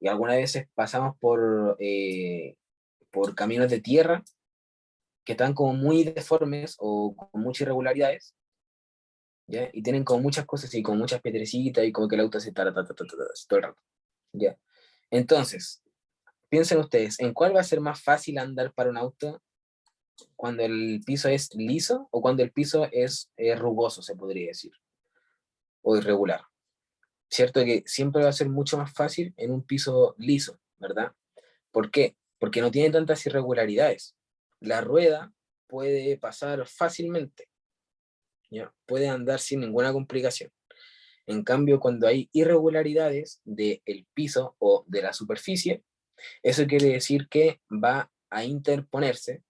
y algunas veces pasamos por caminos de tierra que están como muy deformes o con muchas irregularidades, ¿ya? Y tienen como muchas cosas y como muchas piedrecitas y como que el auto se todo el rato, ¿ya? Entonces, piensen ustedes, ¿en cuál va a ser más fácil andar para un auto? ¿Cuando el piso es liso o cuando el piso es rugoso, se podría decir? O irregular. Cierto que siempre va a ser mucho más fácil en un piso liso, ¿verdad? ¿Por qué? Porque no tiene tantas irregularidades. La rueda puede pasar fácilmente, ¿ya? Puede andar sin ninguna complicación. En cambio, cuando hay irregularidades del piso o de la superficie, eso quiere decir que va a interponerse,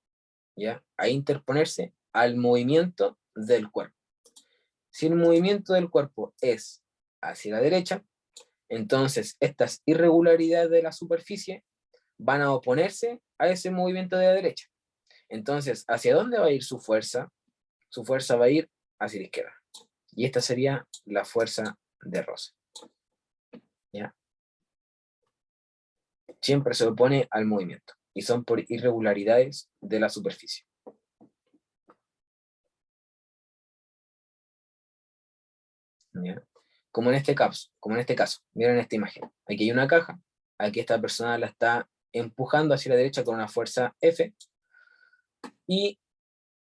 ¿ya? A interponerse al movimiento del cuerpo. Si el movimiento del cuerpo es hacia la derecha, entonces estas irregularidades de la superficie van a oponerse a ese movimiento de la derecha. Entonces, ¿hacia dónde va a ir su fuerza? Su fuerza va a ir hacia la izquierda. Y esta sería la fuerza de roce, ¿ya? Siempre se opone al movimiento y son por irregularidades de la superficie, ¿ya? Como en este caso, miren esta imagen. Aquí hay una caja, aquí esta persona la está empujando hacia la derecha con una fuerza F y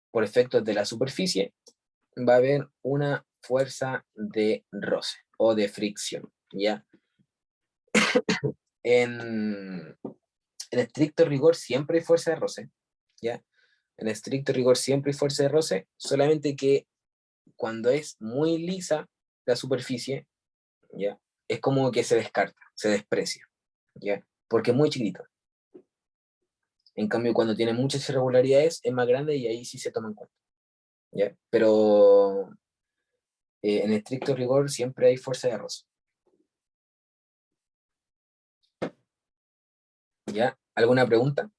por efectos de la superficie va a haber una fuerza de roce o de fricción, ¿ya? En estricto rigor siempre hay fuerza de roce, ¿ya? En estricto rigor siempre hay fuerza de roce, solamente que cuando es muy lisa la superficie, ¿ya? Es como que se descarta, se desprecia, ¿ya? Porque es muy chiquitito. En cambio, cuando tiene muchas irregularidades, es más grande y ahí sí se toma en cuenta, ¿ya? Pero en estricto rigor siempre hay fuerza de roce, ¿ya? ¿Alguna pregunta?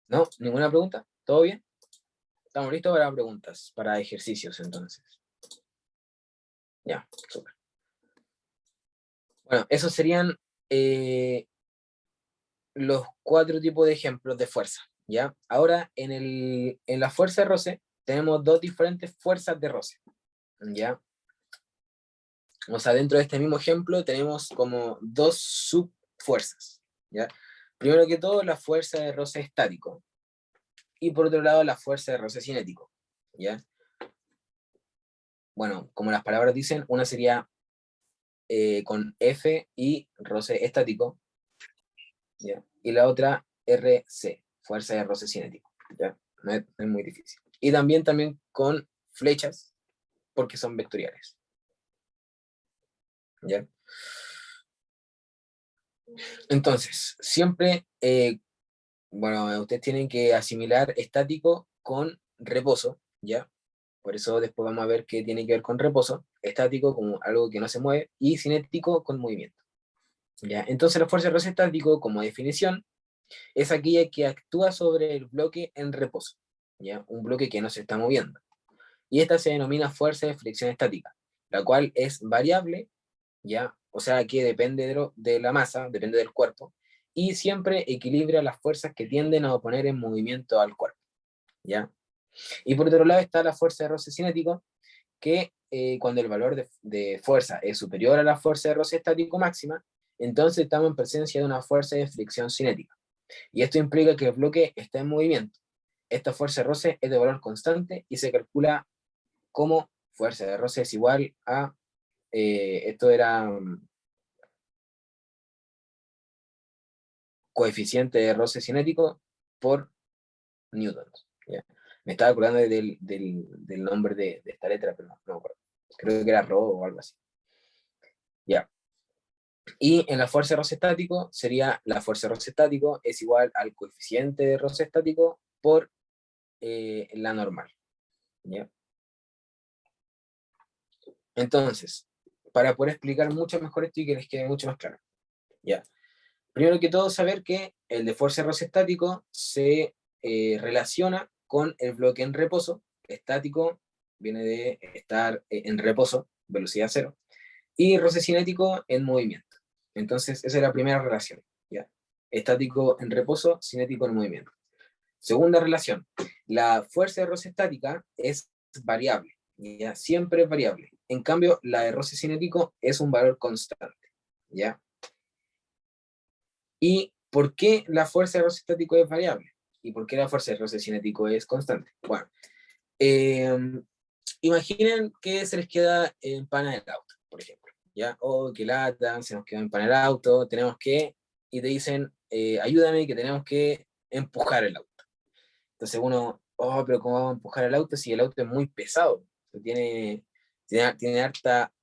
¿No? ¿Ninguna pregunta? ¿Todo bien? Estamos listos para preguntas, para ejercicios entonces. Ya, súper. Bueno, esos serían los 4 tipos de ejemplos de fuerza, ¿ya? Ahora, en la fuerza de roce, tenemos 2 diferentes fuerzas de roce, ¿ya? O sea, dentro de este mismo ejemplo tenemos como 2 subfuerzas, ¿ya? Primero que todo, la fuerza de roce estático, y por otro lado, la fuerza de roce cinético, ¿ya? Bueno, como las palabras dicen, una sería con F y roce estático, ¿ya? Y la otra RC, fuerza de roce cinético, ¿ya? No es muy difícil. Y también con flechas, porque son vectoriales, ¿ya? Entonces, siempre, bueno, ustedes tienen que asimilar estático con reposo, ¿ya? Por eso después vamos a ver qué tiene que ver con reposo, estático como algo que no se mueve, y cinético con movimiento, ¿ya? Entonces la fuerza de roce estático, como definición, es aquella que actúa sobre el bloque en reposo, ¿ya? Un bloque que no se está moviendo. Y esta se denomina fuerza de fricción estática, la cual es variable, ¿ya? O sea, que depende de la masa, depende del cuerpo, y siempre equilibra las fuerzas que tienden a oponer en movimiento al cuerpo, ¿ya? Y por otro lado está la fuerza de roce cinético, que cuando el valor de fuerza es superior a la fuerza de roce estático máxima, entonces estamos en presencia de una fuerza de fricción cinética. Y esto implica que el bloque está en movimiento. Esta fuerza de roce es de valor constante y se calcula como fuerza de roce es igual a, esto era coeficiente de roce cinético por newtons, ¿ya? Me estaba acordando del nombre de esta letra, pero no me acuerdo. Creo que era Rho o algo así. Ya. Y en la fuerza de roce estático sería la fuerza de roce estático es igual al coeficiente de roce estático por la normal, ¿ya? Entonces, para poder explicar mucho mejor esto y que les quede mucho más claro, ¿ya? Primero que todo, saber que el de fuerza de roce estático se relaciona con el bloque en reposo. Estático viene de estar en reposo, velocidad cero, y roce cinético en movimiento. Entonces, esa es la primera relación, ¿ya? Estático en reposo, cinético en movimiento. Segunda relación, la fuerza de roce estática es variable, ¿ya? Siempre es variable. En cambio, la de roce cinético es un valor constante, ¿ya? ¿Y por qué la fuerza de roce estático es variable? ¿Y por qué la fuerza de roce cinético es constante? Bueno, eh, imaginen que se les queda en pana el auto, por ejemplo, ¿ya? Oh, qué lata, se nos quedó en pana el auto, tenemos que, y te dicen, ayúdame que tenemos que empujar el auto. Entonces uno, oh, pero ¿cómo vamos a empujar el auto si el auto es muy pesado? Tiene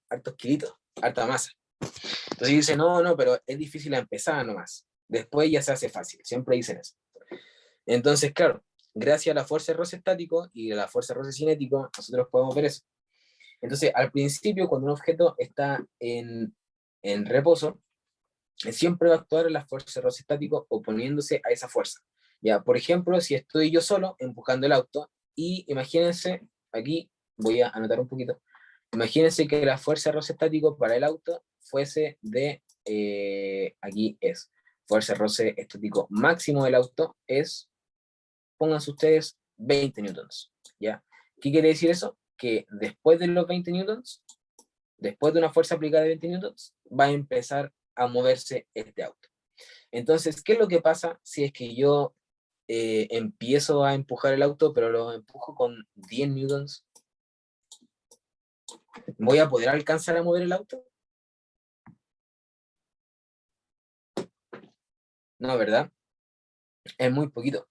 hartos kilitos, harta masa. Entonces dice, no, pero es difícil a empezar nomás. Después ya se hace fácil, siempre dicen eso. Entonces, claro, gracias a la fuerza de roce estático y a la fuerza de roce cinético, nosotros podemos ver eso. Entonces, al principio, cuando un objeto está en reposo, siempre va a actuar la fuerza de roce estático oponiéndose a esa fuerza. Ya, por ejemplo, si estoy yo solo empujando el auto, y imagínense, aquí voy a anotar un poquito, imagínense que la fuerza de roce estático para el auto fuese de, aquí es, fuerza de roce estático máximo del auto es, pónganse ustedes, 20 newtons, ¿ya? ¿Qué quiere decir eso? Que después de los 20 newtons, después de una fuerza aplicada de 20 newtons, va a empezar a moverse este auto. Entonces, ¿qué es lo que pasa si es que yo empiezo a empujar el auto, pero lo empujo con 10 newtons? ¿Voy a poder alcanzar a mover el auto? No, ¿verdad? Es muy poquito.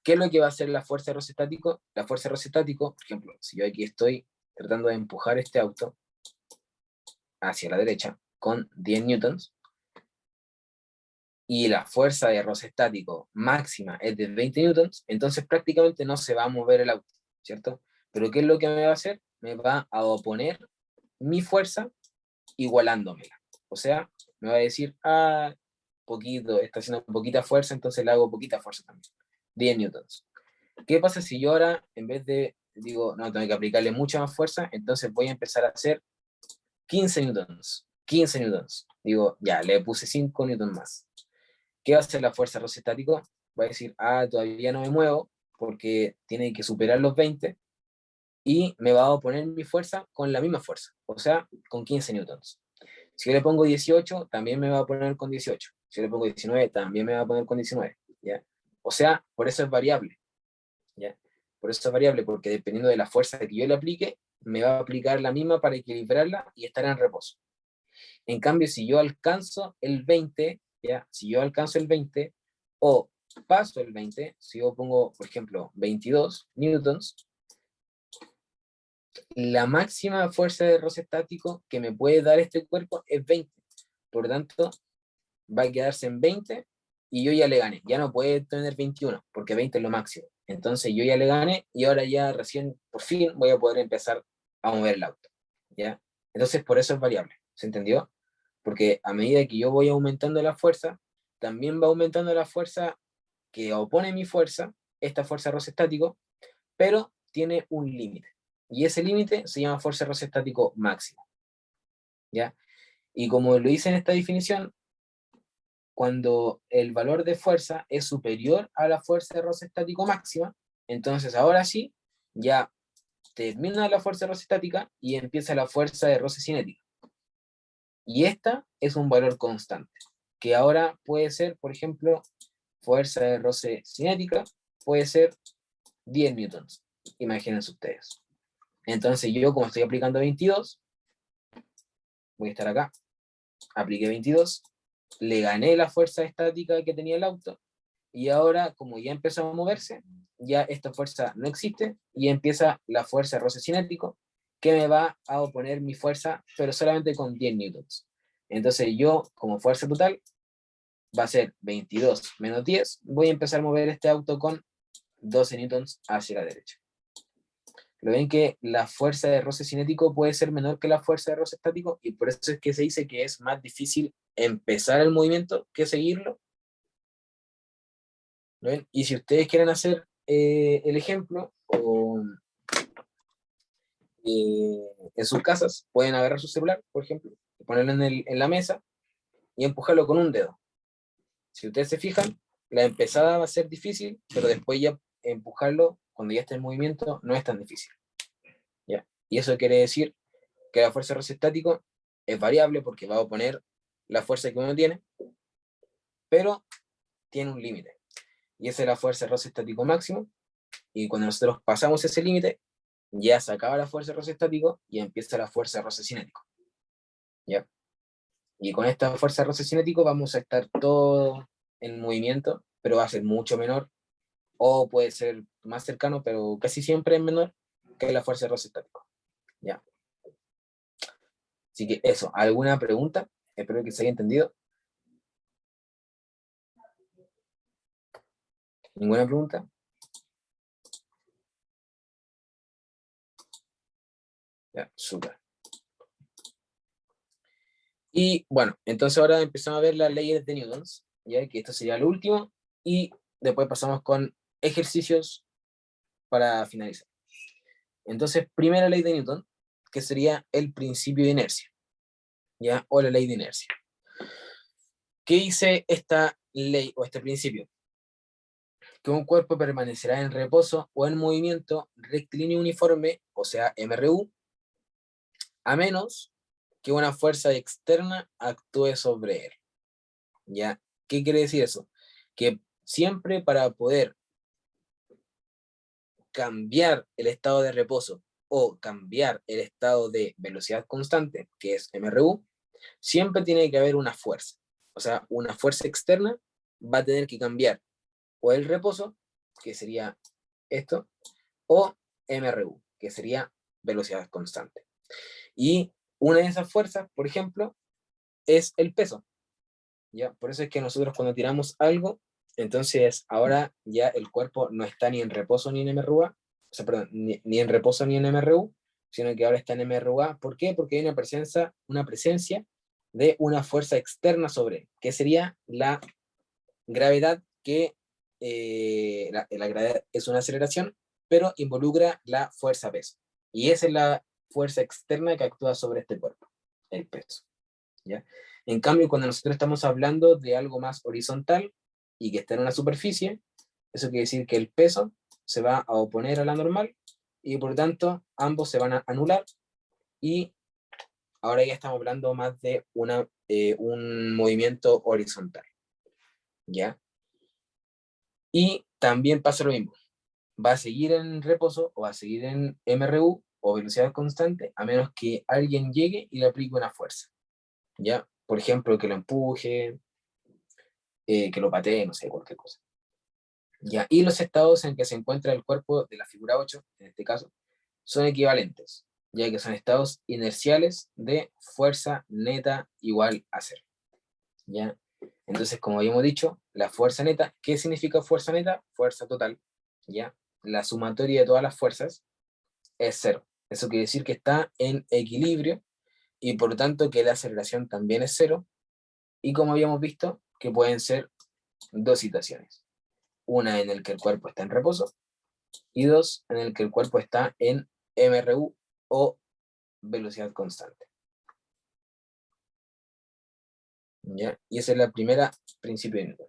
¿Qué es lo que va a hacer la fuerza de roce estático? La fuerza de roce estático, por ejemplo, si yo aquí estoy tratando de empujar este auto hacia la derecha con 10 newtons, y la fuerza de roce estático máxima es de 20 newtons, entonces prácticamente no se va a mover el auto, ¿cierto? Pero ¿qué es lo que me va a hacer? Me va a oponer mi fuerza igualándomela. O sea, me va a decir, poquito, está haciendo poquita fuerza, entonces le hago poquita fuerza también. 10 newtons. ¿Qué pasa si yo ahora, en vez de, digo, no, tengo que aplicarle mucha más fuerza, entonces voy a empezar a hacer 15 newtons? 15 newtons. Digo, ya, le puse 5 newtons más. ¿Qué va a hacer la fuerza de roce estático? Va a decir, todavía no me muevo porque tiene que superar los 20 y me va a oponer mi fuerza con la misma fuerza, o sea, con 15 newtons. Si yo le pongo 18, también me va a poner con 18. Si yo le pongo 19, también me va a poner con 19, ¿ya? O sea, por eso es variable, ¿ya? Por eso es variable, porque dependiendo de la fuerza que yo le aplique, me va a aplicar la misma para equilibrarla y estar en reposo. En cambio, si yo alcanzo el 20, ¿ya? Si yo alcanzo el 20 o paso el 20, si yo pongo, por ejemplo, 22 newtons, la máxima fuerza de roce estático que me puede dar este cuerpo es 20. Por lo tanto, va a quedarse en 20 y yo ya le gané. Ya no puede tener 21, porque 20 es lo máximo. Entonces yo ya le gané y ahora ya recién, por fin, voy a poder empezar a mover el auto. ¿Ya? Entonces, por eso es variable. ¿Se entendió? Porque a medida que yo voy aumentando la fuerza, también va aumentando la fuerza que opone mi fuerza, esta fuerza de roce estático, pero tiene un límite. Y ese límite se llama fuerza de roce estático máximo. ¿Ya? Y como lo hice en esta definición, cuando el valor de fuerza es superior a la fuerza de roce estático máxima, entonces ahora sí, ya termina la fuerza de roce estática y empieza la fuerza de roce cinética. Y esta es un valor constante, que ahora puede ser, por ejemplo, fuerza de roce cinética, puede ser 10 newtons, imagínense ustedes. Entonces yo, como estoy aplicando 22, voy a estar acá, apliqué 22, le gané la fuerza estática que tenía el auto, y ahora, como ya empezó a moverse, ya esta fuerza no existe, y empieza la fuerza de roce cinético, que me va a oponer mi fuerza, pero solamente con 10 newtons. Entonces yo, como fuerza total, va a ser 22 menos 10, voy a empezar a mover este auto con 12 newtons hacia la derecha. Lo ven que la fuerza de roce cinético puede ser menor que la fuerza de roce estático, y por eso es que se dice que es más difícil empezar el movimiento que seguirlo. ¿Lo ven? Y si ustedes quieren hacer el ejemplo, o en sus casas, pueden agarrar su celular, por ejemplo, ponerlo en la mesa y empujarlo con un dedo. Si ustedes se fijan, la empezada va a ser difícil, pero después ya empujarlo, cuando ya está en movimiento, no es tan difícil. ¿Ya? Y eso quiere decir que la fuerza de roce estático es variable porque va a oponer la fuerza que uno tiene, pero tiene un límite. Y esa es la fuerza de roce estático máximo, y cuando nosotros pasamos ese límite, ya se acaba la fuerza de roce estático y empieza la fuerza de roce cinético. ¿Ya? Y con esta fuerza de roce cinético vamos a estar todo en movimiento, pero va a ser mucho menor, o puede ser más cercano, pero casi siempre es menor que la fuerza de roce estático. ¿Ya? Así que eso, ¿alguna pregunta? Espero que se haya entendido. ¿Ninguna pregunta? Ya, súper. Y bueno, entonces ahora empezamos a ver las leyes de Newton, ya que esto sería lo último, y después pasamos con ejercicios para finalizar. Entonces, primera ley de Newton, que sería el principio de inercia, ¿ya? O la ley de inercia. ¿Qué dice esta ley o este principio? Que un cuerpo permanecerá en reposo o en movimiento rectilíneo uniforme, o sea, MRU, a menos que una fuerza externa actúe sobre él. ¿Ya? ¿Qué quiere decir eso? Que siempre para poder cambiar el estado de reposo o cambiar el estado de velocidad constante, que es MRU, siempre tiene que haber una fuerza. O sea, una fuerza externa va a tener que cambiar o el reposo, que sería esto, o MRU, que sería velocidad constante. Y una de esas fuerzas, por ejemplo, es el peso. ¿Ya? Por eso es que nosotros cuando tiramos algo, entonces ahora ya el cuerpo no está ni en reposo ni en MRUA, o sea, perdón, ni en reposo ni en MRU, sino que ahora está en MRUA. ¿Por qué? Porque hay una presencia de una fuerza externa sobre él, que sería la gravedad, que la gravedad es una aceleración, pero involucra la fuerza peso. Y esa es la fuerza externa que actúa sobre este cuerpo, el peso. ¿Ya? En cambio, cuando nosotros estamos hablando de algo más horizontal y que está en una superficie, eso quiere decir que el peso se va a oponer a la normal y por tanto ambos se van a anular, y ahora ya estamos hablando más de un movimiento horizontal. ¿Ya? Y también pasa lo mismo. Va a seguir en reposo o va a seguir en MRU o velocidad constante a menos que alguien llegue y le aplique una fuerza. ¿Ya? Por ejemplo, que lo empuje, que lo patee, no sé, cualquier cosa. ¿Ya? Y los estados en que se encuentra el cuerpo de la figura 8, en este caso, son equivalentes, ya que son estados inerciales de fuerza neta igual a cero. ¿Ya? Entonces, como habíamos dicho, la fuerza neta, ¿qué significa fuerza neta? Fuerza total, ¿ya? La sumatoria de todas las fuerzas es cero. Eso quiere decir que está en equilibrio y por lo tanto que la aceleración también es cero. Y como habíamos visto, que pueden ser dos situaciones. Una en el que el cuerpo está en reposo y dos en el que el cuerpo está en MRU o velocidad constante. ¿Ya? Y esa es la primera principio de Newton.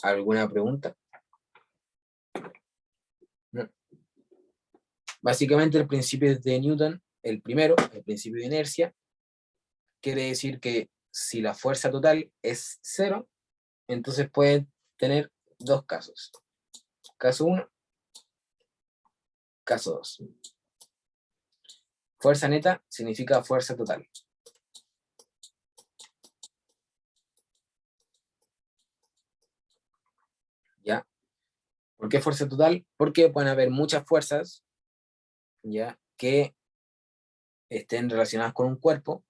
¿Alguna pregunta? No. Básicamente el principio de Newton, el primero, el principio de inercia, quiere decir que si la fuerza total es cero, entonces puede tener dos casos. Caso 1, caso 2. Fuerza neta significa fuerza total. ¿Ya? ¿Por qué fuerza total? Porque pueden haber muchas fuerzas, ¿ya?, que estén relacionadas con un cuerpo.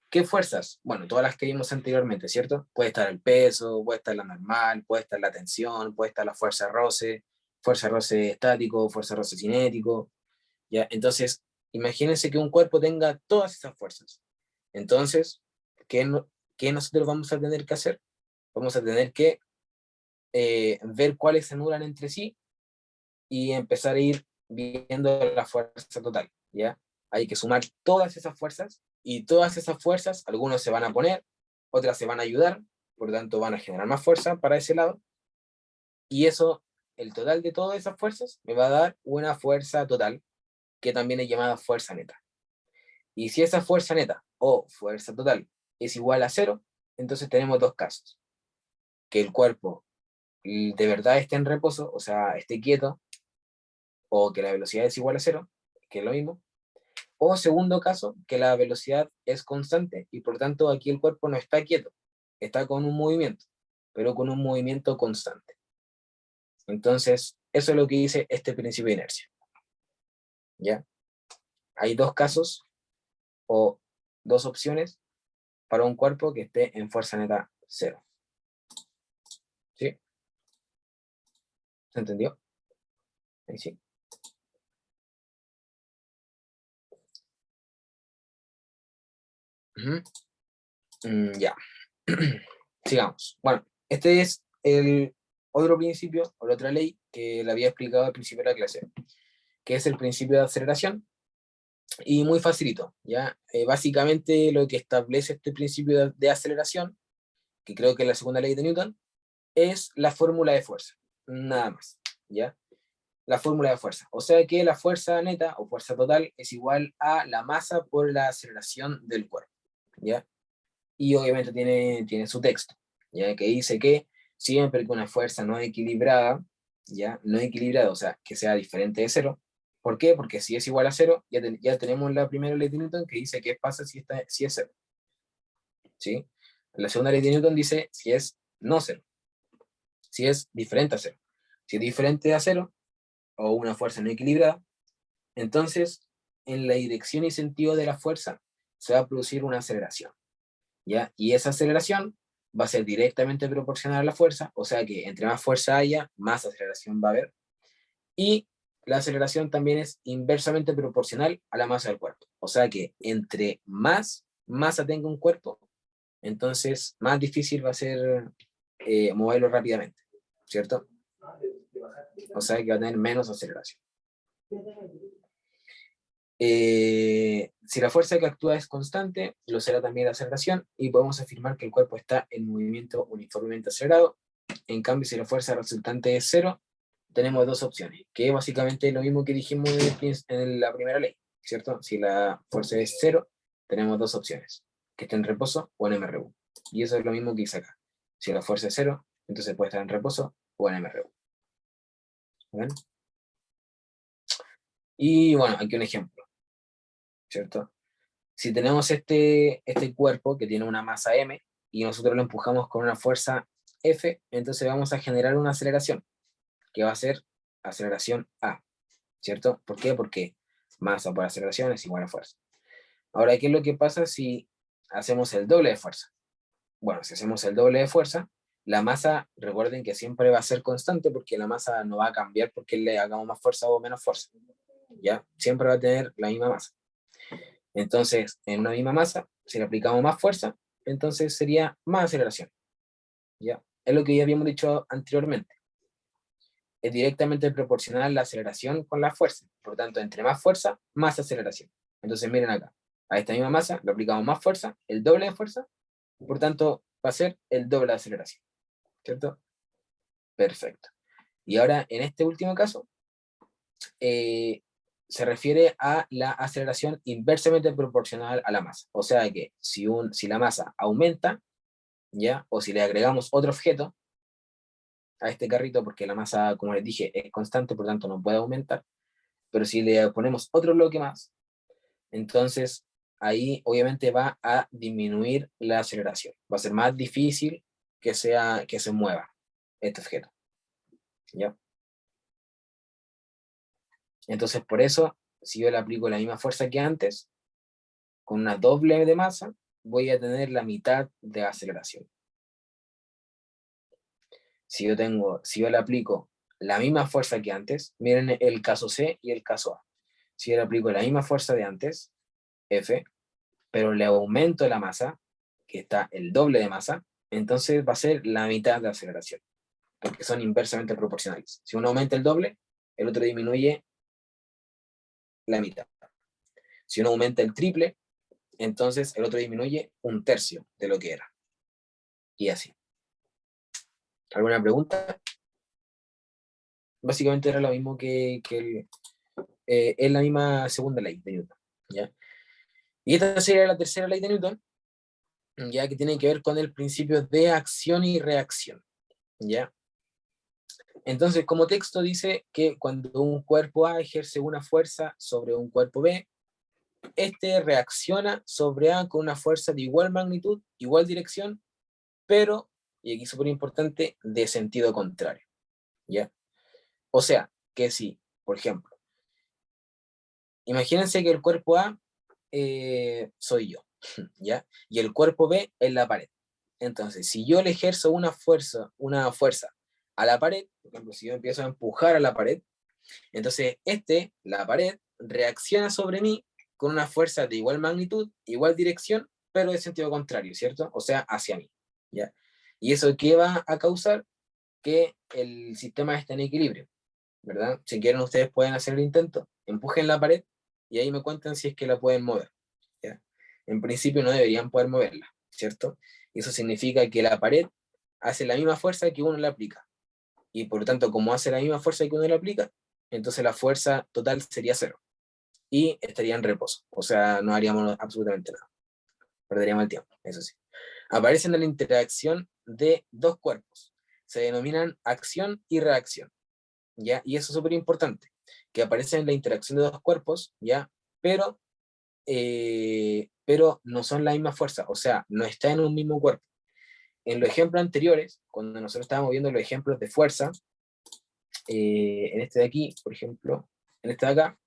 ¿Qué fuerzas? Bueno, todas las que vimos anteriormente, ¿cierto? Puede estar el peso, puede estar la normal, puede estar la tensión, puede estar la fuerza roce estático, fuerza roce cinético, ¿ya? Entonces, imagínense que un cuerpo tenga todas esas fuerzas. Entonces, ¿qué nosotros vamos a tener que hacer? Vamos a tener que ver cuáles se anulan entre sí y empezar a ir viendo la fuerza total, ¿ya? Hay que sumar todas esas fuerzas y todas esas fuerzas, algunos se van a poner, otras se van a ayudar, por lo tanto van a generar más fuerza para ese lado, y eso, el total de todas esas fuerzas, me va a dar una fuerza total, que también es llamada fuerza neta. Y si esa fuerza neta o fuerza total es igual a cero, entonces tenemos dos casos. Que el cuerpo de verdad esté en reposo, o sea, esté quieto, o que la velocidad es igual a cero, que es lo mismo. O segundo caso, que la velocidad es constante y por tanto aquí el cuerpo no está quieto, está con un movimiento, pero con un movimiento constante. Entonces, eso es lo que dice este principio de inercia. ¿Ya? Hay dos casos o dos opciones para un cuerpo que esté en fuerza neta cero. ¿Sí? ¿Se entendió? Ahí sí. Ya. Sigamos. Bueno, este es el otro principio, o la otra ley, que le había explicado al principio de la clase, que es el principio de aceleración, y muy facilito, ¿ya? Básicamente lo que establece este principio de aceleración, que creo que es la segunda ley de Newton, es la fórmula de fuerza, nada más, ¿ya? La fórmula de fuerza. O sea que la fuerza neta o fuerza total es igual a la masa por la aceleración del cuerpo, ¿ya? Y obviamente tiene su texto, ¿ya? Que dice que siempre que una fuerza no equilibrada, ¿ya? No equilibrada, o sea, que sea diferente de cero. ¿Por qué? Porque si es igual a cero, ya tenemos la primera ley de Newton que dice qué pasa si es cero, ¿sí? La segunda ley de Newton dice si es no cero, si es diferente a cero. Si es diferente a cero, o una fuerza no equilibrada, entonces en la dirección y sentido de la fuerza se va a producir una aceleración, ¿ya? Y esa aceleración va a ser directamente proporcional a la fuerza, o sea que entre más fuerza haya, más aceleración va a haber, y la aceleración también es inversamente proporcional a la masa del cuerpo, o sea que entre más masa tenga un cuerpo, entonces más difícil va a ser moverlo rápidamente, ¿cierto? O sea que va a tener menos aceleración. Si la fuerza que actúa es constante, lo será también la aceleración, y podemos afirmar que el cuerpo está en movimiento uniformemente acelerado. En cambio, si la fuerza resultante es cero, tenemos dos opciones, que es básicamente lo mismo que dijimos en la primera ley, ¿cierto? Si la fuerza es cero, tenemos dos opciones, que esté en reposo o en MRU. Y eso es lo mismo que hice acá. Si la fuerza es cero, entonces puede estar en reposo o en MRU. ¿Ven? Y bueno, aquí un ejemplo, ¿cierto? Si tenemos este cuerpo que tiene una masa m, y nosotros lo empujamos con una fuerza F, entonces vamos a generar una aceleración, que va a ser aceleración A, ¿cierto? ¿Por qué? Porque masa por aceleración es igual a fuerza. Ahora, ¿qué es lo que pasa si hacemos el doble de fuerza? Bueno, si hacemos el doble de fuerza, la masa, recuerden que siempre va a ser constante porque la masa no va a cambiar porque le hagamos más fuerza o menos fuerza, ¿ya? Siempre va a tener la misma masa. Entonces, en una misma masa, si le aplicamos más fuerza, entonces sería más aceleración, ¿ya? Es lo que ya habíamos dicho anteriormente. Es directamente proporcional la aceleración con la fuerza. Por lo tanto, entre más fuerza, más aceleración. Entonces, miren acá. A esta misma masa le aplicamos más fuerza, el doble de fuerza, por tanto, va a ser el doble de aceleración, ¿cierto? Perfecto. Y ahora, en este último caso, se refiere a la aceleración inversamente proporcional a la masa. O sea que si la masa aumenta, ¿ya? O si le agregamos otro objeto a este carrito, porque la masa, como les dije, es constante, por lo tanto no puede aumentar, pero si le ponemos otro bloque más, entonces ahí obviamente va a disminuir la aceleración. Va a ser más difícil que se mueva este objeto, ¿ya? Entonces por eso, si yo le aplico la misma fuerza que antes, con una doble de masa, voy a tener la mitad de aceleración. Si yo le aplico la misma fuerza que antes, miren el caso C y el caso A. Si yo le aplico la misma fuerza de antes, F, pero le aumento la masa, que está el doble de masa, entonces va a ser la mitad de aceleración, porque son inversamente proporcionales. Si uno aumenta el doble, el otro disminuye la mitad. Si uno aumenta el triple, entonces el otro disminuye un tercio de lo que era. Y así. ¿Alguna pregunta? Básicamente era lo mismo es la misma segunda ley de Newton, ¿ya? Y esta sería la tercera ley de Newton, ya que tiene que ver con el principio de acción y reacción, ¿ya? Entonces, como texto dice que cuando un cuerpo A ejerce una fuerza sobre un cuerpo B, este reacciona sobre A con una fuerza de igual magnitud, igual dirección, pero, y aquí súper importante, de sentido contrario, ¿ya? O sea, que si, por ejemplo, imagínense que el cuerpo A soy yo, ¿ya? Y el cuerpo B es la pared. Entonces, si yo le ejerzo una fuerza a la pared, por ejemplo, si yo empiezo a empujar a la pared, entonces la pared, reacciona sobre mí con una fuerza de igual magnitud, igual dirección, pero de sentido contrario, ¿cierto? O sea, hacia mí, ¿ya? ¿Y eso qué va a causar? Que el sistema esté en equilibrio, ¿verdad? Si quieren ustedes pueden hacer el intento, empujen la pared y ahí me cuentan si es que la pueden mover, ¿ya? En principio no deberían poder moverla, ¿cierto? Y eso significa que la pared hace la misma fuerza que uno le aplica. Y por lo tanto, como hace la misma fuerza que uno le aplica, entonces la fuerza total sería cero. Y estaría en reposo. O sea, no haríamos absolutamente nada. Perderíamos el tiempo, eso sí. Aparecen en la interacción de dos cuerpos. Se denominan acción y reacción, ¿ya? Y eso es súper importante, que aparecen en la interacción de dos cuerpos, ¿ya? Pero no son la misma fuerza, o sea, no está en un mismo cuerpo. En los ejemplos anteriores, cuando nosotros estábamos viendo los ejemplos de fuerza, en este de aquí, por ejemplo, en este de acá,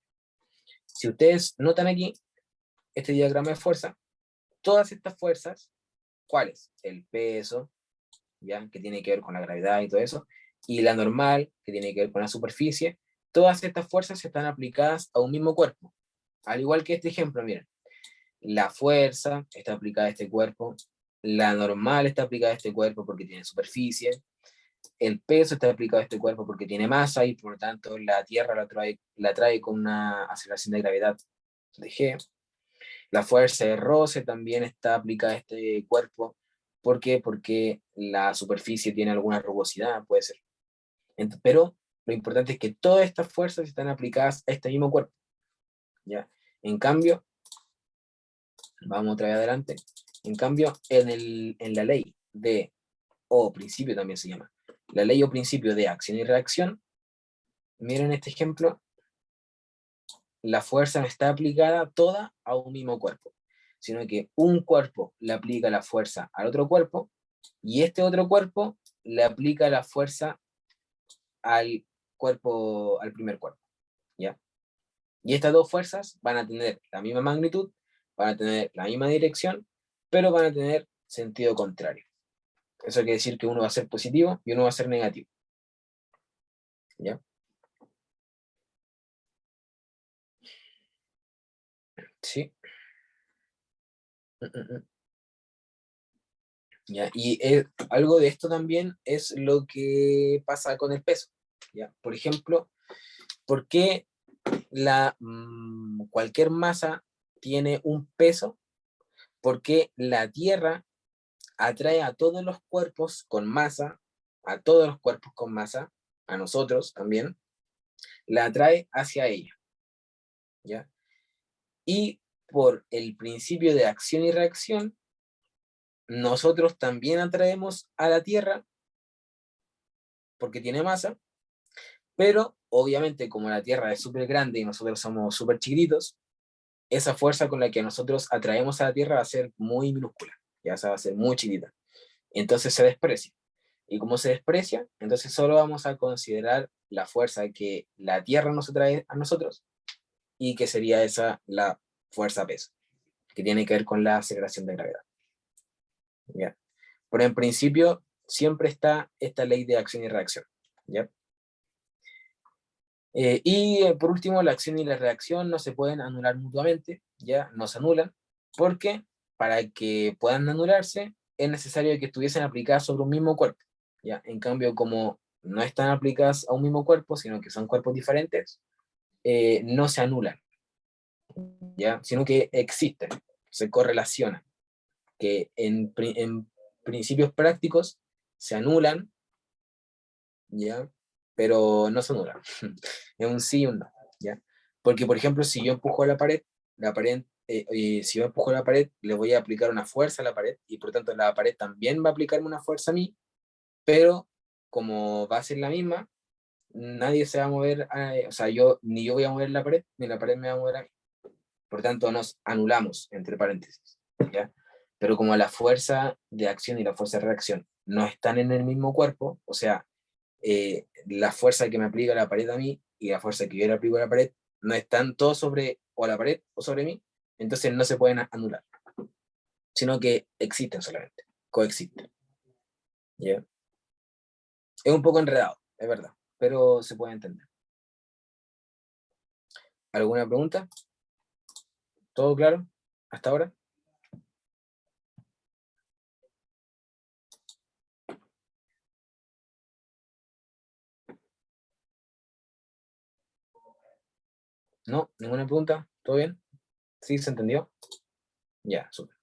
si ustedes notan aquí, este diagrama de fuerza, todas estas fuerzas, ¿cuáles? El peso, ¿ya? Que tiene que ver con la gravedad y todo eso, y la normal, que tiene que ver con la superficie, todas estas fuerzas están aplicadas a un mismo cuerpo. Al igual que este ejemplo, miren, la fuerza está aplicada a este cuerpo, la normal está aplicada a este cuerpo porque tiene superficie, el peso está aplicado a este cuerpo porque tiene masa y por lo tanto la Tierra la trae con una aceleración de gravedad de G. La fuerza de roce también está aplicada a este cuerpo. ¿Por qué? Porque la superficie tiene alguna rugosidad, puede ser. Pero lo importante es que todas estas fuerzas están aplicadas a este mismo cuerpo, ¿ya? En cambio, vamos otra vez adelante, en cambio, en la ley o principio también se llama, la ley o principio de acción y reacción, miren este ejemplo, la fuerza no está aplicada toda a un mismo cuerpo, sino que un cuerpo le aplica la fuerza al otro cuerpo, y este otro cuerpo le aplica la fuerza al cuerpo, al primer cuerpo, ¿ya? Y estas dos fuerzas van a tener la misma magnitud, van a tener la misma dirección, pero van a tener sentido contrario. Eso quiere decir que uno va a ser positivo y uno va a ser negativo, ¿ya? Sí. ¿Ya? Y algo de esto también es lo que pasa con el peso, ¿ya? Por ejemplo, ¿por qué cualquier masa tiene un peso? Porque la Tierra atrae a todos los cuerpos con masa, a todos los cuerpos con masa, a nosotros también, la atrae hacia ella, ¿ya? Y por el principio de acción y reacción, nosotros también atraemos a la Tierra porque tiene masa, pero obviamente como la Tierra es súper grande y nosotros somos súper chiquititos, esa fuerza con la que nosotros atraemos a la Tierra va a ser muy minúscula, ya va a ser muy chiquita. Entonces se desprecia. Y como se desprecia, entonces solo vamos a considerar la fuerza que la Tierra nos atrae a nosotros, y que sería esa la fuerza peso, que tiene que ver con la aceleración de gravedad. ¿Ya? Pero en principio siempre está esta ley de acción y reacción. ¿Ya? Por último, la acción y la reacción no se pueden anular mutuamente, ya no se anulan, porque para que puedan anularse es necesario que estuviesen aplicadas sobre un mismo cuerpo. ¿Ya? En cambio, como no están aplicadas a un mismo cuerpo, sino que son cuerpos diferentes, no se anulan, ¿ya? Sino que existen, se correlacionan, que en principios prácticos se anulan, ¿ya? Pero no se anulan. Es un sí y un no, ¿ya? Porque, por ejemplo, si yo empujo la pared, si yo empujo la pared, le voy a aplicar una fuerza a la pared, y por tanto la pared también va a aplicarme una fuerza a mí, pero como va a ser la misma, nadie se va a mover, o sea, ni yo voy a mover la pared, ni la pared me va a mover a mí. Por tanto, nos anulamos, entre paréntesis, ¿ya? Pero como la fuerza de acción y la fuerza de reacción no están en el mismo cuerpo, o sea, la fuerza que me aplica la pared a mí y la fuerza que yo le aplico a la pared no están todos sobre o la pared o sobre mí, entonces no se pueden anular, sino que existen solamente, coexisten, ¿ya? Es un poco enredado, es verdad, pero se puede entender. ¿Alguna pregunta? ¿Todo claro hasta ahora? ¿No? ¿Ninguna pregunta? ¿Todo bien? ¿Sí? ¿Se entendió? Ya, súper.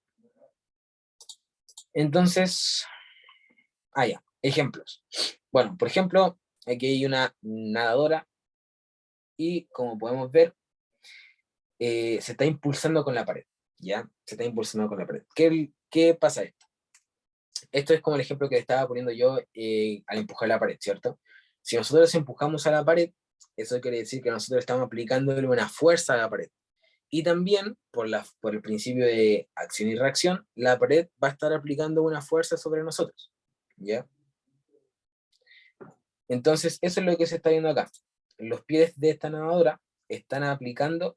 Entonces, ya, ejemplos. Bueno, por ejemplo, aquí hay una nadadora y como podemos ver, se está impulsando con la pared, ¿ya? Se está impulsando con la pared. ¿Qué pasa esto? Esto es como el ejemplo que estaba poniendo yo al empujar la pared, ¿cierto? Si nosotros empujamos a la pared, eso quiere decir que nosotros estamos aplicándole una fuerza a la pared. Y también, por el principio de acción y reacción, la pared va a estar aplicando una fuerza sobre nosotros, ¿ya? Entonces, eso es lo que se está viendo acá. Los pies de esta nadadora están aplicando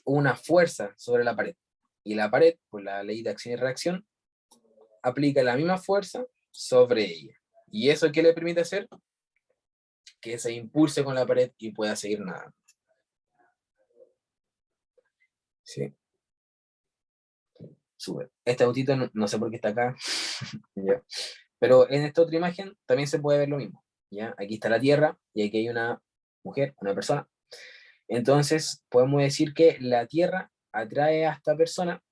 una fuerza sobre la pared. Y la pared, por la ley de acción y reacción, aplica la misma fuerza sobre ella. ¿Y eso qué le permite hacer? Que se impulse con la pared y pueda seguir nadando. ¿Sí? Sube. Este autito no sé por qué está acá. ¿Ya? Pero en esta otra imagen también se puede ver lo mismo. ¿Ya? Aquí está la Tierra y aquí hay una mujer, una persona. Entonces podemos decir que la Tierra atrae a esta persona,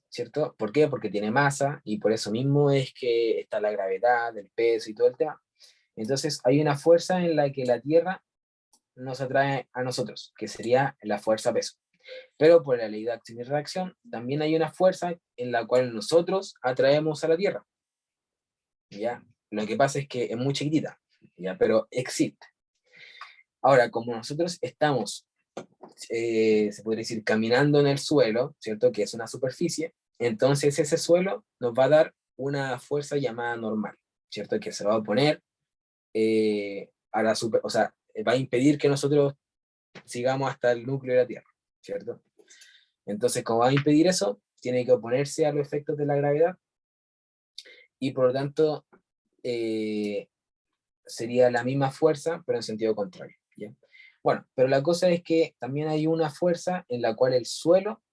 ¿cierto? ¿Por qué? Porque tiene masa y por eso mismo es que está la gravedad, el peso y todo el tema. Entonces hay una fuerza en la que la Tierra nos atrae a nosotros, que sería la fuerza peso. Pero por la ley de acción y reacción, también hay una fuerza en la cual nosotros atraemos a la Tierra, ¿ya? Lo que pasa es que es muy chiquitita, ¿ya? Pero existe. Ahora, como nosotros estamos se podría decir, caminando en el suelo, ¿cierto? Que es una superficie, entonces ese suelo nos va a dar una fuerza llamada normal, ¿cierto? Que se va a oponer a la super, o sea, va a impedir que nosotros sigamos hasta el núcleo de la Tierra, ¿cierto? Entonces, como va a impedir eso, tiene que oponerse a los efectos de la gravedad y por lo tanto sería la misma fuerza, pero en sentido contrario, ¿ya? Bueno, pero la cosa es que también hay una fuerza en la cual el suelo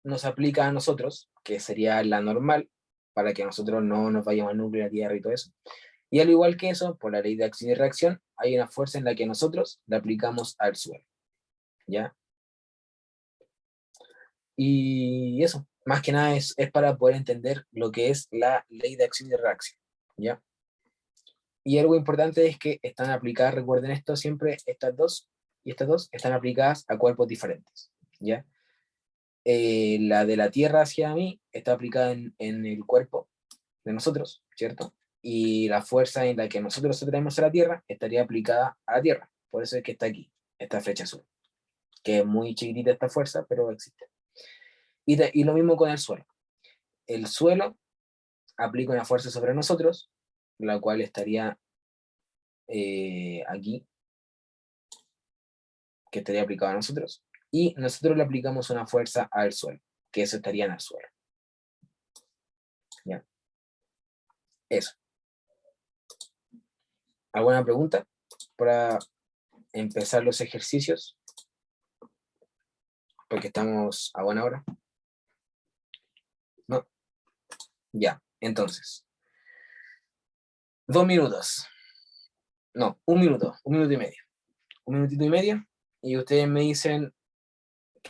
nos aplica a nosotros, que sería la normal, para que nosotros no nos vayamos al núcleo de la Tierra y todo eso. Y al igual que eso, por la ley de acción y reacción, hay una fuerza en la que nosotros la aplicamos al suelo, ¿ya? Y eso, más que nada es para poder entender lo que es la ley de acción y reacción, ¿ya? Y algo importante es que están aplicadas, recuerden esto siempre, estas dos y estas dos están aplicadas a cuerpos diferentes, ¿ya? La de la Tierra hacia mí está aplicada en el cuerpo de nosotros, ¿cierto? Y la fuerza en la que nosotros traemos a la Tierra estaría aplicada a la Tierra. Por eso es que está aquí, esta flecha azul, que es muy chiquitita esta fuerza, pero existe. Y lo mismo con el suelo. El suelo aplica una fuerza sobre nosotros, la cual estaría aquí, que estaría aplicada a nosotros, y nosotros le aplicamos una fuerza al suelo, que eso estaría en el suelo. ¿Ya? Eso. ¿Alguna pregunta para empezar los ejercicios? Porque estamos a buena hora. ¿No? Ya, entonces. 2 minutos. No, 1 minuto y medio. 1 minutito y medio. Y ustedes me dicen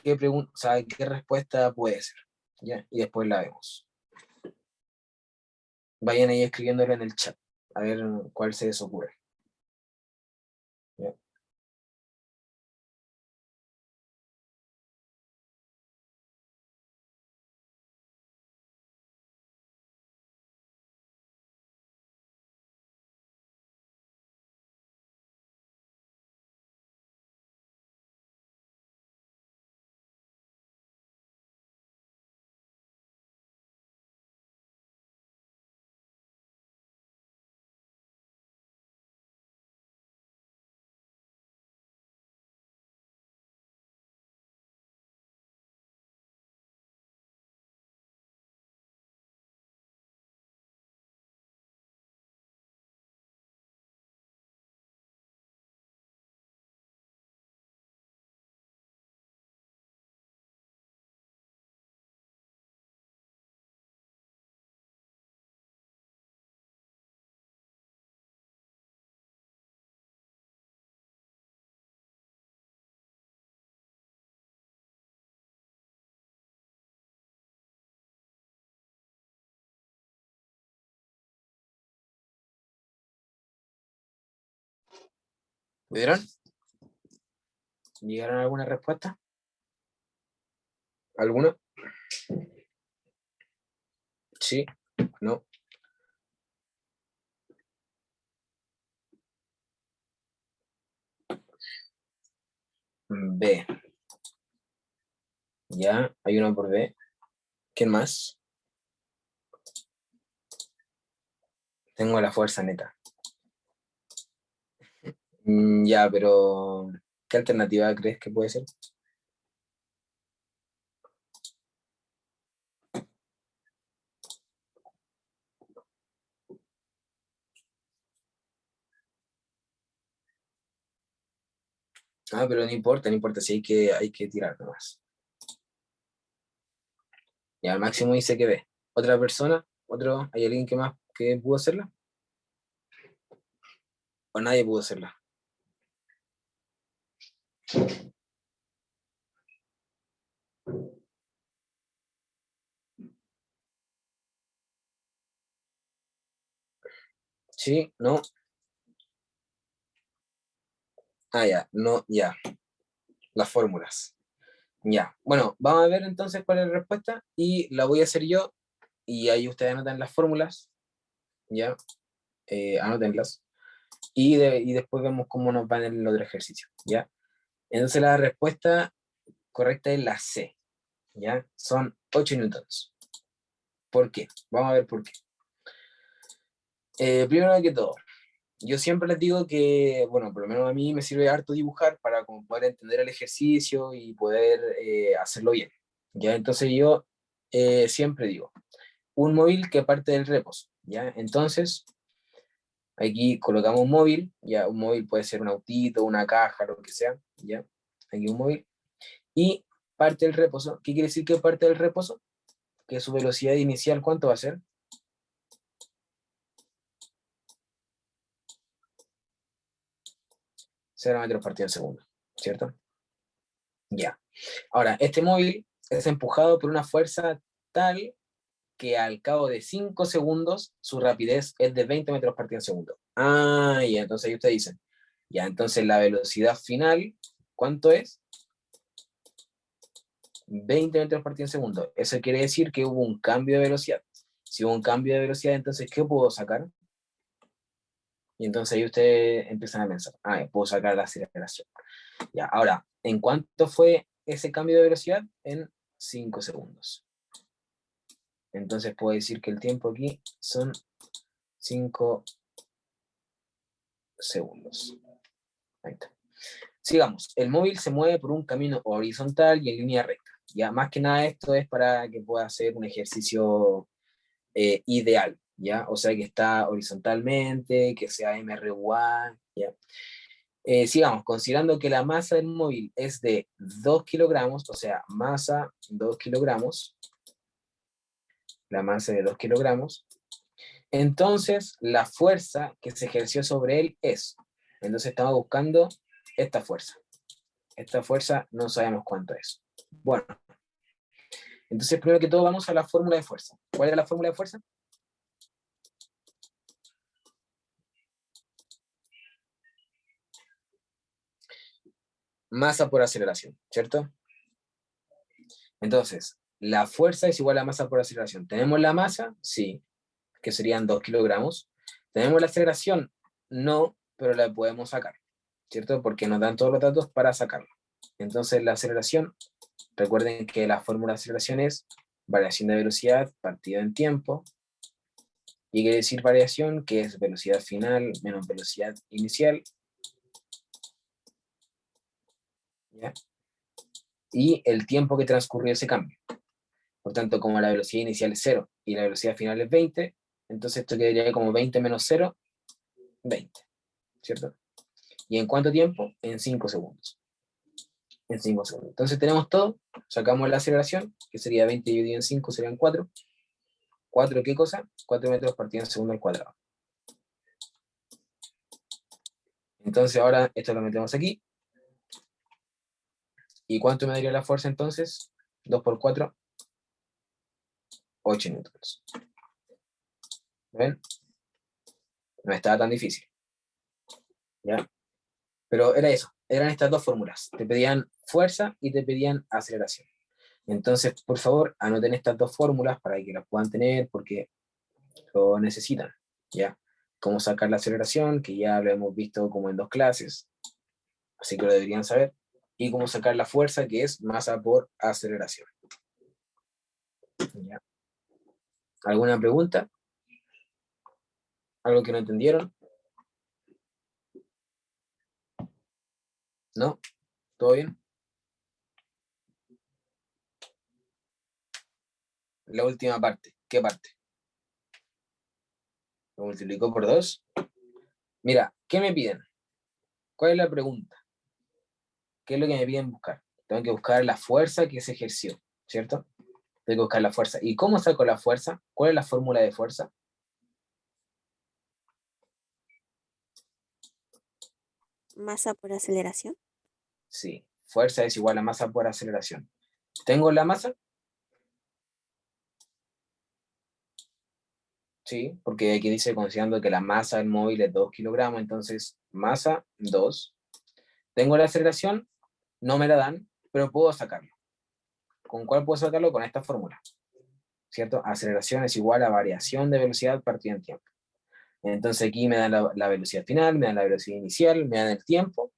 qué pregunta, o sea, qué respuesta puede ser. ¿Ya? Y después la vemos. Vayan ahí escribiéndolo en el chat. A ver cuál se les ocurre. ¿Ya? ¿Pudieron? ¿Llegaron a alguna respuesta? ¿Alguna? Sí, no. B. Ya, hay uno por B. ¿Quién más? Tengo la fuerza neta. Ya, pero ¿qué alternativa crees que puede ser? Ah, pero no importa, si hay que tirar nomás. Ya, al máximo dice que B. ¿Otra persona? ¿Hay alguien que más que pudo hacerla? ¿O nadie pudo hacerla? Sí, no. Ah, ya, no, ya. Las fórmulas. Ya. Bueno, vamos a ver entonces cuál es la respuesta y la voy a hacer yo y ahí ustedes anotan las fórmulas, ya, anótenlas y después vemos cómo nos va en el otro ejercicio, ya. Entonces la respuesta correcta es la C, ¿ya? Son 8 newtons. ¿Por qué? Vamos a ver por qué. Primero que todo, yo siempre les digo que, bueno, por lo menos a mí me sirve harto dibujar para como poder entender el ejercicio y poder hacerlo bien, ¿ya? Entonces yo siempre digo, un móvil que parte del reposo, ¿ya? Entonces, aquí colocamos un móvil, ya un móvil puede ser un autito, una caja, lo que sea, ¿ya? Aquí un móvil. Y parte del reposo. ¿Qué quiere decir que parte del reposo? Que su velocidad inicial, ¿cuánto va a ser? 0 metros partido en segundo, ¿cierto? Ya. Ahora, este móvil es empujado por una fuerza tal que al cabo de 5 segundos su rapidez es de 20 metros partido en segundo. Ah, y entonces ahí ustedes dicen, ya, entonces la velocidad final, ¿cuánto es? 20 metros partido en segundo. Eso quiere decir que hubo un cambio de velocidad. Si hubo un cambio de velocidad, entonces, ¿qué puedo sacar? Y entonces ahí ustedes empiezan a pensar, puedo sacar la aceleración. Ya, ahora, ¿en cuánto fue ese cambio de velocidad? En 5 segundos. Entonces puedo decir que el tiempo aquí son 5 segundos. Ahí está. Sigamos, el móvil se mueve por un camino horizontal y en línea recta. Ya, más que nada esto es para que pueda hacer un ejercicio ideal, ¿ya? O sea, que está horizontalmente, que sea MRUA, ¿ya? Sigamos, considerando que la masa del móvil es de 2 kilogramos, o sea, masa 2 kilogramos, la masa de 2 kilogramos, entonces la fuerza que se ejerció sobre él es, entonces estamos buscando esta fuerza no sabemos cuánto es. Bueno, entonces primero que todo vamos a la fórmula de fuerza. ¿Cuál era la fórmula de fuerza? Masa por aceleración, ¿cierto? Entonces, la fuerza es igual a masa por aceleración. ¿Tenemos la masa? Sí, que serían 2 kilogramos. ¿Tenemos la aceleración? No, pero la podemos sacar, ¿cierto? Porque nos dan todos los datos para sacarla. Entonces, la aceleración, recuerden que la fórmula de aceleración es variación de velocidad partida en tiempo. Y quiere decir variación, que es velocidad final menos velocidad inicial. ¿Ya? Y el tiempo que transcurrió ese cambio. Por tanto, como la velocidad inicial es 0 y la velocidad final es 20, entonces esto quedaría como 20 menos 0, 20, ¿cierto? ¿Y en cuánto tiempo? En 5 segundos. En 5 segundos. Entonces tenemos todo, sacamos la aceleración, que sería 20 dividido en 5, serían 4. ¿4 qué cosa? 4 metros partido en segundo al cuadrado. Entonces ahora esto lo metemos aquí. ¿Y cuánto me daría la fuerza entonces? 2 por 4, 8 newtons. ¿Ven? No estaba tan difícil. ¿Ya? Pero era eso, eran estas dos fórmulas. Te pedían fuerza y te pedían aceleración. Entonces, por favor, anoten estas dos fórmulas para que las puedan tener porque lo necesitan, ¿ya? Cómo sacar la aceleración, que ya lo hemos visto como en 2 clases, así que lo deberían saber. Y cómo sacar la fuerza, que es masa por aceleración. ¿Ya? ¿Alguna pregunta? ¿Algo que no entendieron? ¿No? ¿Todo bien? La última parte. ¿Qué parte? ¿Lo multiplicó por 2? Mira, ¿qué me piden? ¿Cuál es la pregunta? ¿Qué es lo que me piden buscar? Tengo que buscar la fuerza que se ejerció, ¿cierto? Tengo que buscar la fuerza. ¿Y cómo saco la fuerza? ¿Cuál es la fórmula de fuerza? Masa por aceleración. Sí, fuerza es igual a masa por aceleración. ¿Tengo la masa? Sí, porque aquí dice considerando que la masa del móvil es 2 kilogramos, entonces masa 2. ¿Tengo la aceleración? No me la dan, pero puedo sacarlo. ¿Con cuál puedo sacarlo? Con esta fórmula, ¿cierto? Aceleración es igual a variación de velocidad partida en tiempo. Entonces aquí me dan la velocidad final, me dan la velocidad inicial, me dan el tiempo,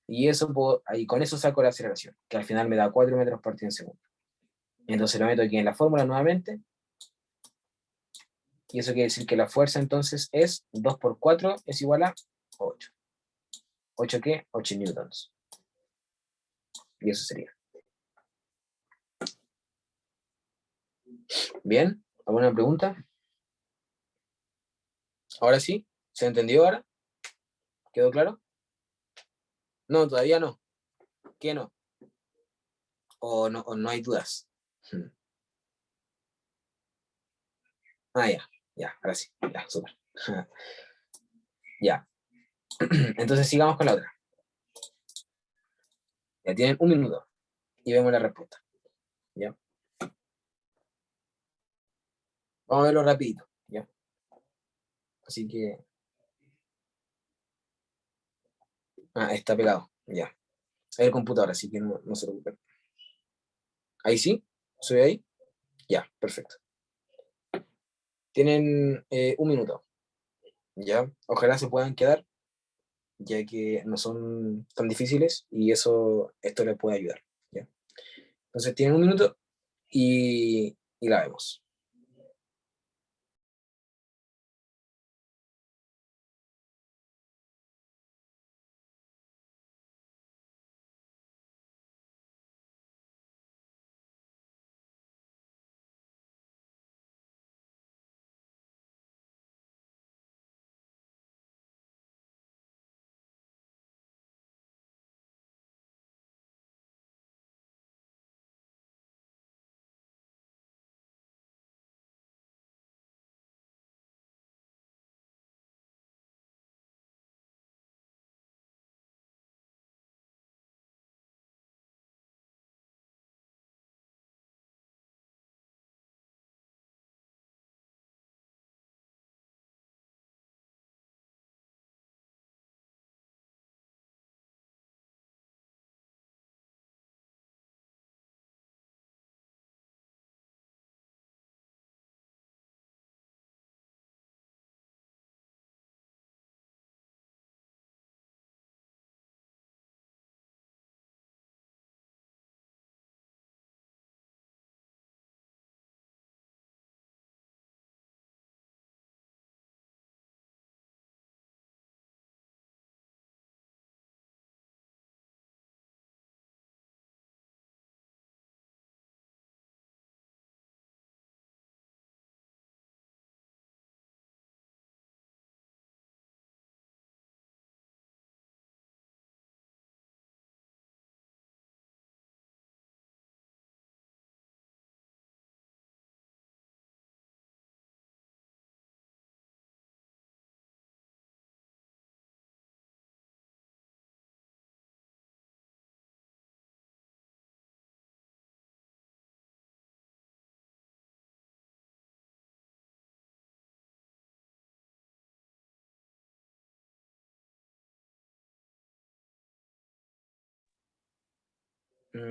Y eso ahí, con eso saco la aceleración, que al final me da 4 metros por en segundo. Entonces lo meto aquí en la fórmula nuevamente. Y eso quiere decir que la fuerza entonces es 2 por 4 es igual a 8. ¿8 qué? 8 newtons. Y eso sería. Bien, ¿alguna pregunta? ¿Ahora sí? ¿Se entendió ahora? ¿Quedó claro? No, todavía no. ¿Qué no? O no hay dudas. Ah, ya, ya, ahora sí, ya, súper. Ya, entonces sigamos con la otra. Ya tienen un minuto y vemos la respuesta. ¿Ya? Vamos a verlo rapidito. ¿Ya? Así que... Ah, está pegado. Ya. Es el computador, así que no se preocupen. ¿Ahí sí? ¿Soy ahí? Ya, perfecto. Tienen un minuto. ¿Ya? Ojalá se puedan quedar, ya que no son tan difíciles y esto les puede ayudar. ¿Ya? Entonces tienen un minuto y la vemos.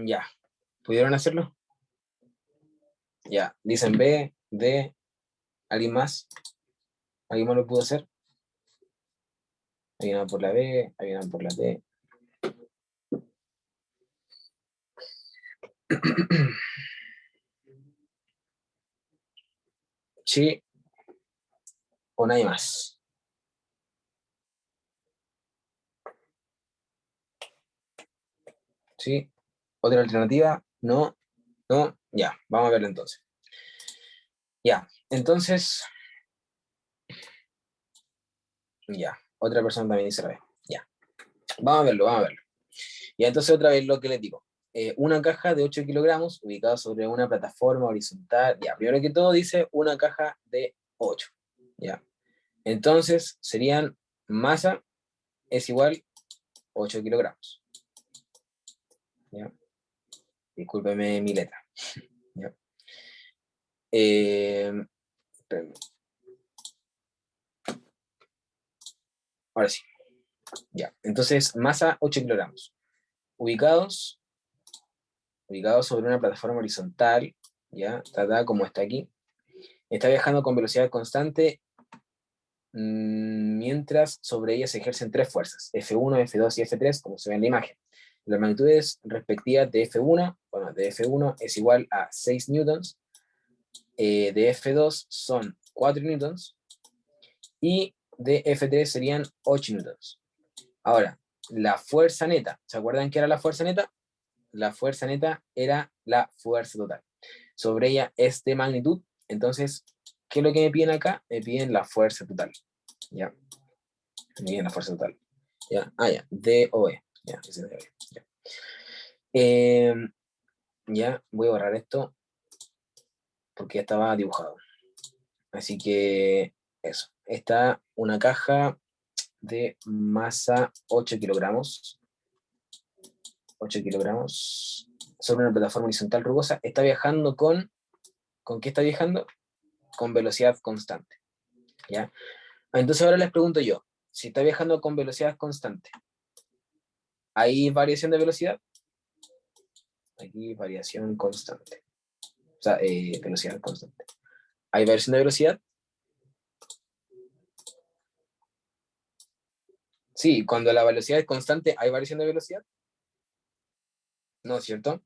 Ya. ¿Pudieron hacerlo? Ya. Dicen B, D, ¿alguien más? ¿Alguien más lo pudo hacer? ¿Alguien más por la B? ¿Alguien más por la D? Sí, o nadie más. ¿Sí? ¿Otra alternativa? No, no, ya, vamos a verlo entonces. Ya, entonces, ya, otra persona también dice la B. Ya, vamos a verlo, vamos a verlo. Y entonces otra vez lo que les digo. Una caja de 8 kilogramos ubicada sobre una plataforma horizontal. Ya, primero que todo dice una caja de 8. Ya. Entonces serían masa es igual 8 kilogramos. ¿Ya? Discúlpeme mi letra. ¿Ya? Espérenme. Ahora sí. Ya. Entonces, masa 8 kilogramos. Ubicados, ubicados sobre una plataforma horizontal, ¿ya? Como está aquí. Está viajando con velocidad constante mientras sobre ella se ejercen tres fuerzas, F1, F2 y F3, como se ve en la imagen. Las magnitudes respectivas de F1, bueno, de F1 es igual a 6 newtons, de F2 son 4 newtons, y de F3 serían 8 newtons. Ahora, la fuerza neta, ¿se acuerdan qué era la fuerza neta? La fuerza neta era la fuerza total. Sobre ella es de magnitud, entonces, ¿qué es lo que me piden acá? Me piden la fuerza total, ¿ya? Me piden la fuerza total, ¿ya? Ah, ya, DOE, ya, ese es DOE, ya. Ya, voy a borrar esto, porque ya estaba dibujado. Así que, eso. Está una caja de masa 8 kilogramos, 8 kilogramos, sobre una plataforma horizontal rugosa, está viajando ¿con qué está viajando? Con velocidad constante, ¿ya? Entonces ahora les pregunto yo, si está viajando con velocidad constante, ¿hay variación de velocidad? Aquí variación constante, o sea, velocidad constante. ¿Hay variación de velocidad? Sí, cuando la velocidad es constante, ¿hay variación de velocidad? No, ¿cierto?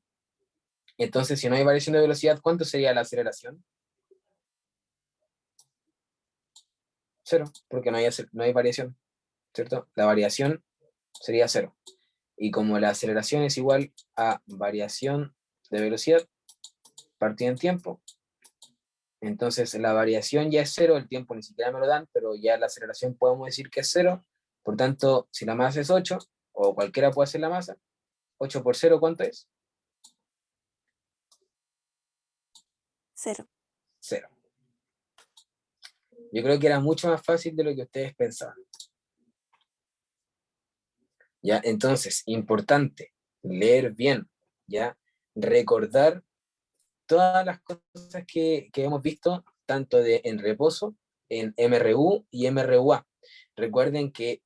Entonces, si no hay variación de velocidad, ¿cuánto sería la aceleración? Cero, porque no hay variación, ¿cierto? La variación sería cero. Y como la aceleración es igual a variación de velocidad partida en tiempo, entonces la variación ya es cero, el tiempo ni siquiera me lo dan, pero ya la aceleración podemos decir que es cero. Por tanto, si la masa es 8, o cualquiera puede ser la masa, 8 por cero, ¿cuánto es? 0. Cero. Yo creo que era mucho más fácil de lo que ustedes pensaban. ¿Ya? Entonces, importante, leer bien, ¿ya? Recordar todas las cosas que hemos visto, tanto en reposo, en MRU y MRUA. Recuerden que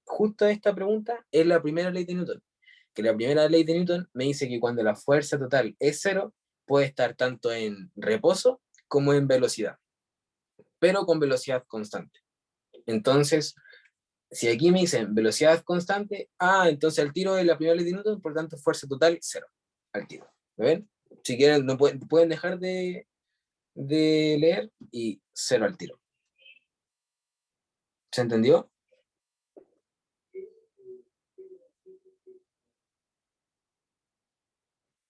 justo esta pregunta es la primera ley de Newton, que la primera ley de Newton me dice que cuando la fuerza total es cero, puede estar tanto en reposo como en velocidad, pero con velocidad constante. Entonces, si aquí me dicen velocidad constante, entonces al tiro de la primera ley de Newton, por tanto fuerza total, cero, al tiro. ¿Lo ven? Si quieren, no pueden dejar de leer y cero al tiro. ¿Se entendió?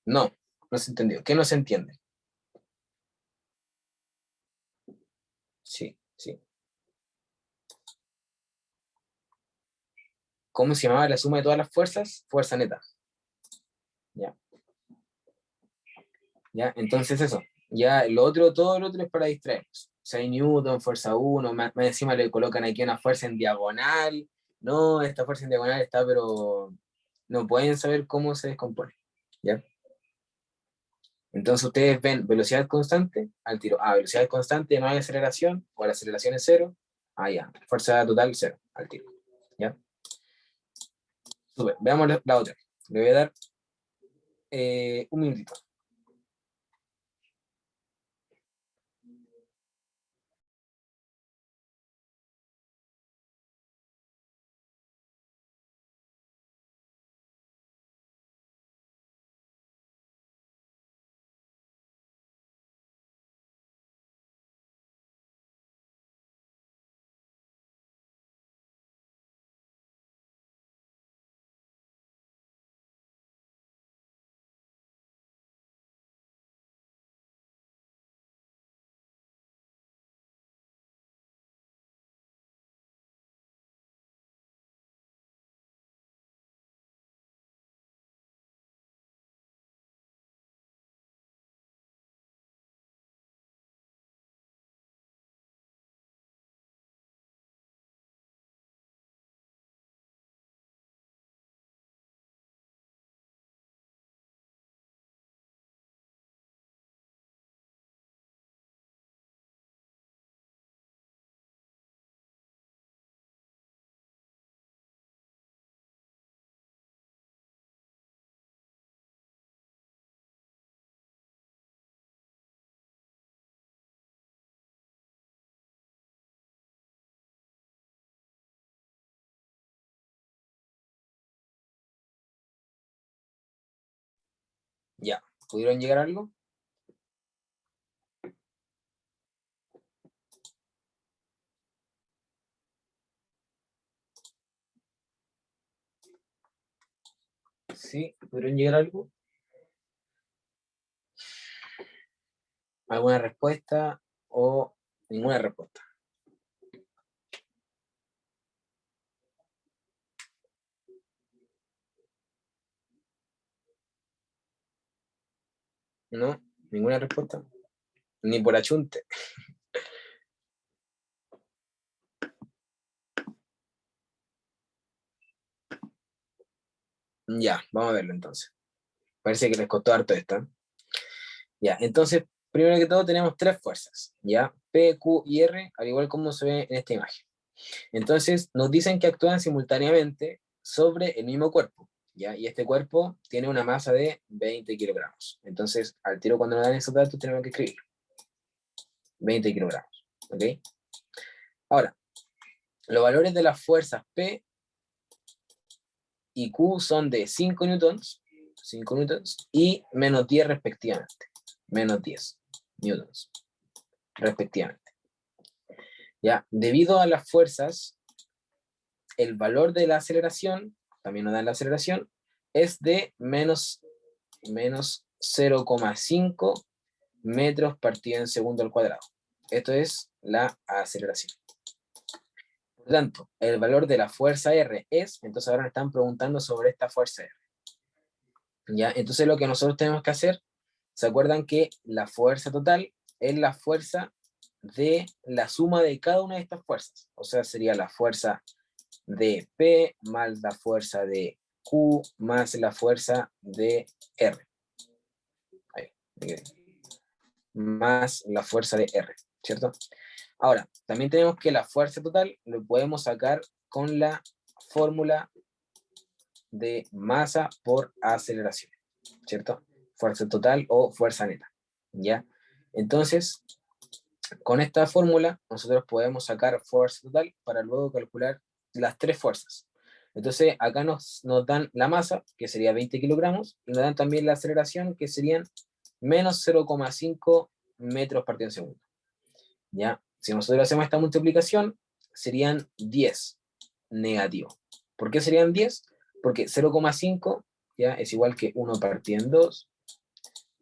No, no se entendió. ¿Qué no se entiende? Sí, sí. ¿Cómo se llamaba la suma de todas las fuerzas? Fuerza neta. Ya. Ya, entonces eso. Ya, todo lo otro es para distraernos. 6 newton, fuerza 1, más encima le colocan aquí una fuerza en diagonal. No, esta fuerza en diagonal está, pero no pueden saber cómo se descompone. ¿Ya? Entonces ustedes ven velocidad constante al tiro. Velocidad constante, no hay aceleración, o la aceleración es cero. Ya. Fuerza total, cero, al tiro. ¿Ya? Súper. Veamos la otra. Le voy a dar un minutito. Ya, ¿pudieron llegar a algo? ¿Sí? ¿Pudieron llegar a algo? ¿Alguna respuesta o ninguna respuesta? ¿No? ¿Ninguna respuesta? Ni por achunte. Ya, vamos a verlo entonces. Parece que les costó harto esta. Ya, entonces, primero que todo tenemos tres fuerzas, ¿ya? P, Q y R, al igual como se ve en esta imagen. Entonces, nos dicen que actúan simultáneamente sobre el mismo cuerpo, ¿ya? Y este cuerpo tiene una masa de 20 kilogramos. Entonces, al tiro cuando nos dan esos datos tenemos que escribir 20 kilogramos, ¿ok? Ahora, los valores de las fuerzas P y Q son de 5 newtons y menos 10 respectivamente. Menos 10 newtons respectivamente. ¿Ya? Debido a las fuerzas, el valor de la aceleración, también nos dan la aceleración, es de menos 0,5 metros partido en segundo al cuadrado. Esto es la aceleración. Por lo tanto, el valor de la fuerza R es, entonces ahora nos están preguntando sobre esta fuerza R. ¿Ya? Entonces lo que nosotros tenemos que hacer, ¿se acuerdan que la fuerza total es la fuerza de la suma de cada una de estas fuerzas? O sea, sería la fuerza de P más la fuerza de Q más la fuerza de R. Ahí, más la fuerza de R, ¿cierto? Ahora, también tenemos que la fuerza total lo podemos sacar con la fórmula de masa por aceleración, ¿cierto? Fuerza total o fuerza neta, ¿ya? Entonces, con esta fórmula nosotros podemos sacar fuerza total para luego calcular las tres fuerzas. Entonces, acá nos dan la masa, que sería 20 kilogramos, y nos dan también la aceleración, que serían menos 0,5 metros partido en segundo. ¿Ya? Si nosotros hacemos esta multiplicación, serían 10 negativo. ¿Por qué serían 10? Porque 0,5 ¿ya? Es igual que 1 partido en 2,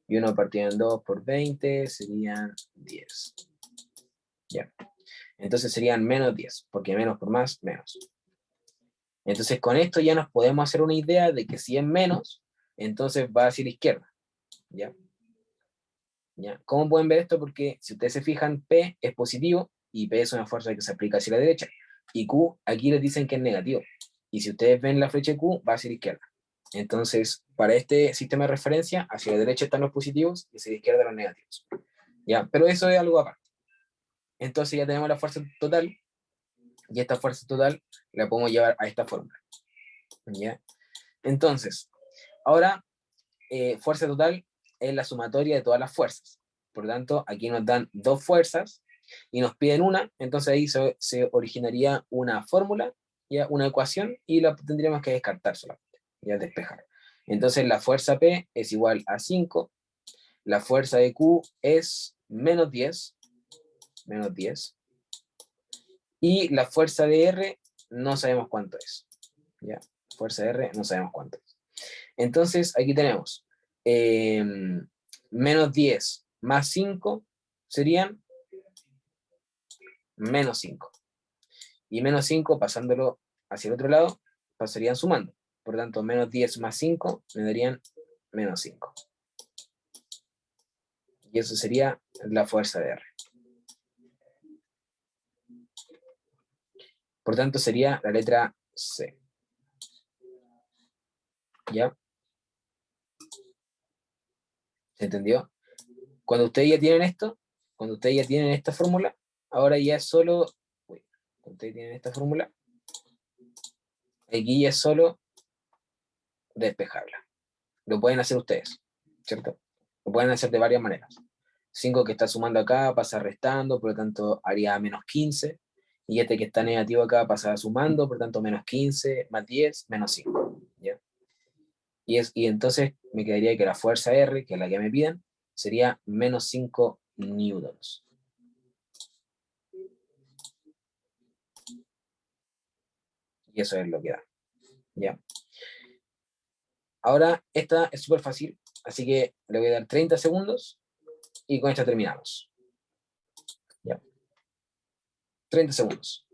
y 1 partido en 2 por 20 serían 10. ¿Ya? Entonces serían menos 10, porque menos por más, menos. Entonces con esto ya nos podemos hacer una idea de que si es menos, entonces va hacia la izquierda. ¿Ya? ¿Ya? ¿Cómo pueden ver esto? Porque si ustedes se fijan, P es positivo y P es una fuerza que se aplica hacia la derecha. Y Q aquí les dicen que es negativo. Y si ustedes ven la flecha Q, va hacia la izquierda. Entonces, para este sistema de referencia, hacia la derecha están los positivos y hacia la izquierda los negativos. ¿Ya? Pero eso es algo aparte. Entonces ya tenemos la fuerza total, y esta fuerza total la podemos llevar a esta fórmula. ¿Ya? Entonces, ahora, fuerza total es la sumatoria de todas las fuerzas. Por lo tanto, aquí nos dan dos fuerzas y nos piden una, entonces ahí se originaría una fórmula, ¿ya? Una ecuación, y la tendríamos que descartar solamente, ya despejar. Entonces la fuerza P es igual a 5, la fuerza de Q es menos 10, y la fuerza de R no sabemos cuánto es. ¿Ya? Fuerza de R no sabemos cuánto es. Entonces aquí tenemos menos 10 más 5 serían menos 5. Y menos 5 pasándolo hacia el otro lado, pasarían sumando. Por tanto, menos 10 más 5 me darían menos 5. Y eso sería la fuerza de R. Por tanto, sería la letra C. ¿Ya? ¿Se entendió? Cuando ustedes ya tienen esto, cuando ustedes ya tienen esta fórmula, ahora ya es solo, cuando ustedes tienen esta fórmula, aquí ya es solo despejarla. Lo pueden hacer ustedes, ¿cierto? Lo pueden hacer de varias maneras. 5 que está sumando acá pasa restando, por lo tanto haría menos 15. Y este que está negativo acá pasa sumando, por lo tanto menos 15 más 10, menos 5. ¿Ya? Y entonces me quedaría que la fuerza R, que es la que me piden, sería menos 5 newtons. Y eso es lo que da. ¿Ya? Ahora, esta es súper fácil, así que le voy a dar 30 segundos y con esta terminamos. ¿Ya? 30 segundos.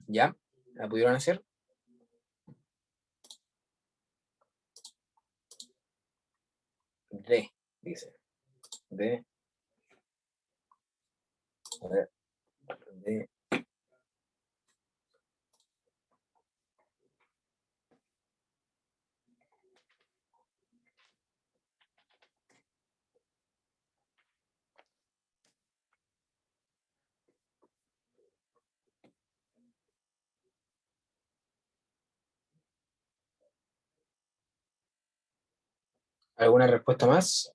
¿Ya? ¿La pudieron hacer? D, dice. D. A ver. D. ¿Alguna respuesta más?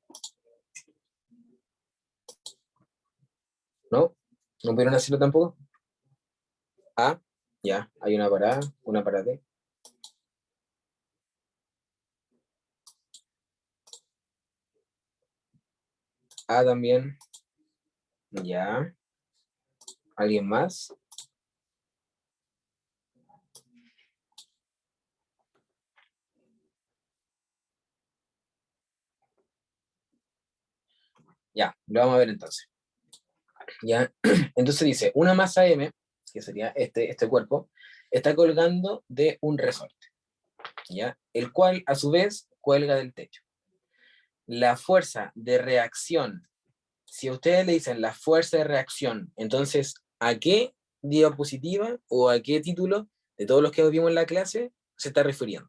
¿No? ¿No pudieron hacerlo tampoco? A, ya, hay una para D. A también, ya. ¿Alguien más? Ya, lo vamos a ver entonces. Ya, entonces dice, una masa M, que sería este cuerpo, está colgando de un resorte, ¿ya? El cual, a su vez, cuelga del techo. La fuerza de reacción, si a ustedes le dicen la fuerza de reacción, entonces, ¿a qué diapositiva o a qué título de todos los que vimos en la clase se está refiriendo?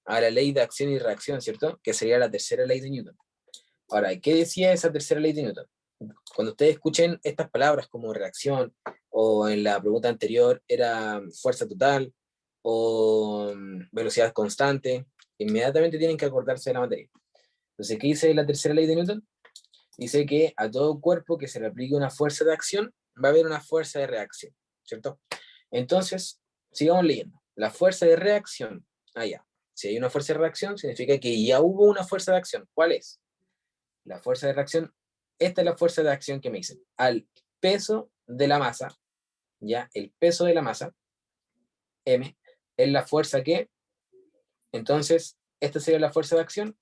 A la ley de acción y reacción, ¿cierto? Que sería la tercera ley de Newton. Ahora, ¿qué decía esa tercera ley de Newton? Cuando ustedes escuchen estas palabras como reacción, o en la pregunta anterior era fuerza total, o velocidad constante, inmediatamente tienen que acordarse de la materia. Entonces, ¿qué dice la tercera ley de Newton? Dice que a todo cuerpo que se le aplique una fuerza de acción, va a haber una fuerza de reacción, ¿cierto? Entonces, sigamos leyendo. La fuerza de reacción, allá. Si hay una fuerza de reacción, significa que ya hubo una fuerza de acción. ¿Cuál es? La fuerza de reacción, esta es la fuerza de acción que me dicen. Al peso de la masa, ya, el peso de la masa, M, es la fuerza que, entonces, esta sería la fuerza de acción,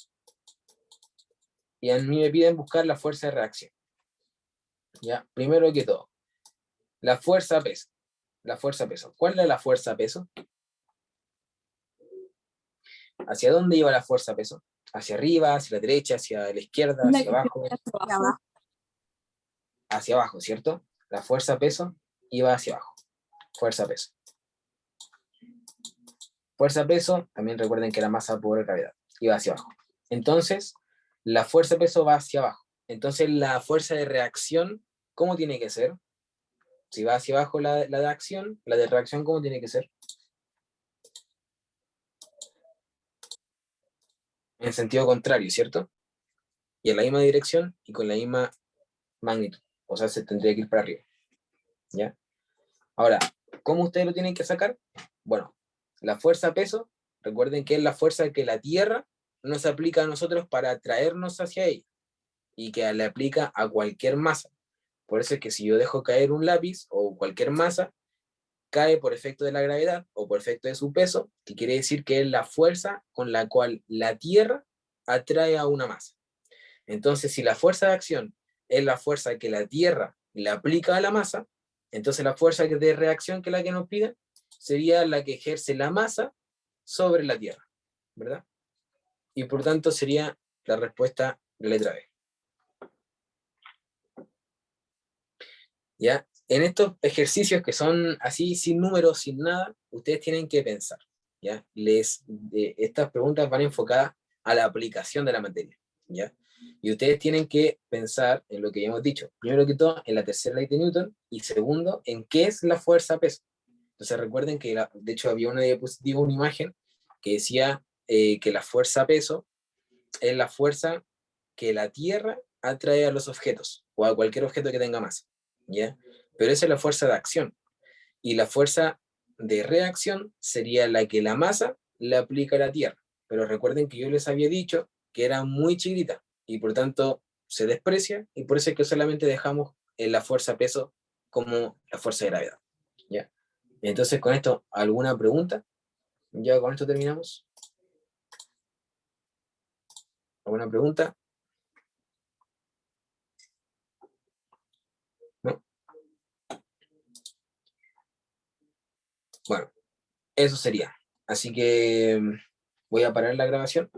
y a mí me piden buscar la fuerza de reacción. Ya, primero que todo, la fuerza peso. La fuerza peso. ¿Cuál es la fuerza peso? ¿Hacia dónde iba la fuerza peso? ¿Hacia arriba, hacia la derecha, hacia la izquierda, La hacia que abajo? hacia abajo. Hacia abajo, ¿cierto? La fuerza peso iba hacia abajo. Fuerza peso. Fuerza peso, también recuerden que la masa por gravedad, iba hacia abajo. Entonces, la fuerza peso va hacia abajo. Entonces, la fuerza de reacción, ¿cómo tiene que ser? Si va hacia abajo la de acción, la de reacción, ¿cómo tiene que ser? En sentido contrario, ¿cierto? Y en la misma dirección y con la misma magnitud. O sea, se tendría que ir para arriba. ¿Ya? Ahora, ¿cómo ustedes lo tienen que sacar? Bueno, la fuerza peso, recuerden que es la fuerza que la Tierra nos aplica a nosotros para atraernos hacia ella y que le aplica a cualquier masa. Por eso es que si yo dejo caer un lápiz o cualquier masa, cae por efecto de la gravedad o por efecto de su peso, que quiere decir que es la fuerza con la cual la Tierra atrae a una masa. Entonces, si la fuerza de acción es la fuerza que la Tierra le aplica a la masa, entonces la fuerza de reacción, que es la que nos pide, sería la que ejerce la masa sobre la Tierra, ¿verdad? Y por tanto sería la respuesta de letra B. ¿Ya? En estos ejercicios que son así, sin números, sin nada, ustedes tienen que pensar, ¿ya? Estas preguntas van enfocadas a la aplicación de la materia, ¿ya? Y ustedes tienen que pensar en lo que ya hemos dicho. Primero que todo, en la tercera ley de Newton, y segundo, en qué es la fuerza-peso. Entonces recuerden que, de hecho, había una diapositiva, una imagen, que decía que la fuerza-peso es la fuerza que la Tierra atrae a los objetos, o a cualquier objeto que tenga masa, ¿ya? Pero esa es la fuerza de acción. Y la fuerza de reacción sería la que la masa le aplica a la Tierra. Pero recuerden que yo les había dicho que era muy chiquita, y por tanto se desprecia, y por eso es que solamente dejamos la fuerza-peso como la fuerza de gravedad, ¿ya? Entonces, con esto, ¿alguna pregunta? Ya con esto terminamos. ¿Alguna pregunta? ¿No? Bueno, eso sería. Así que voy a parar la grabación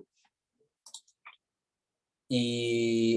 y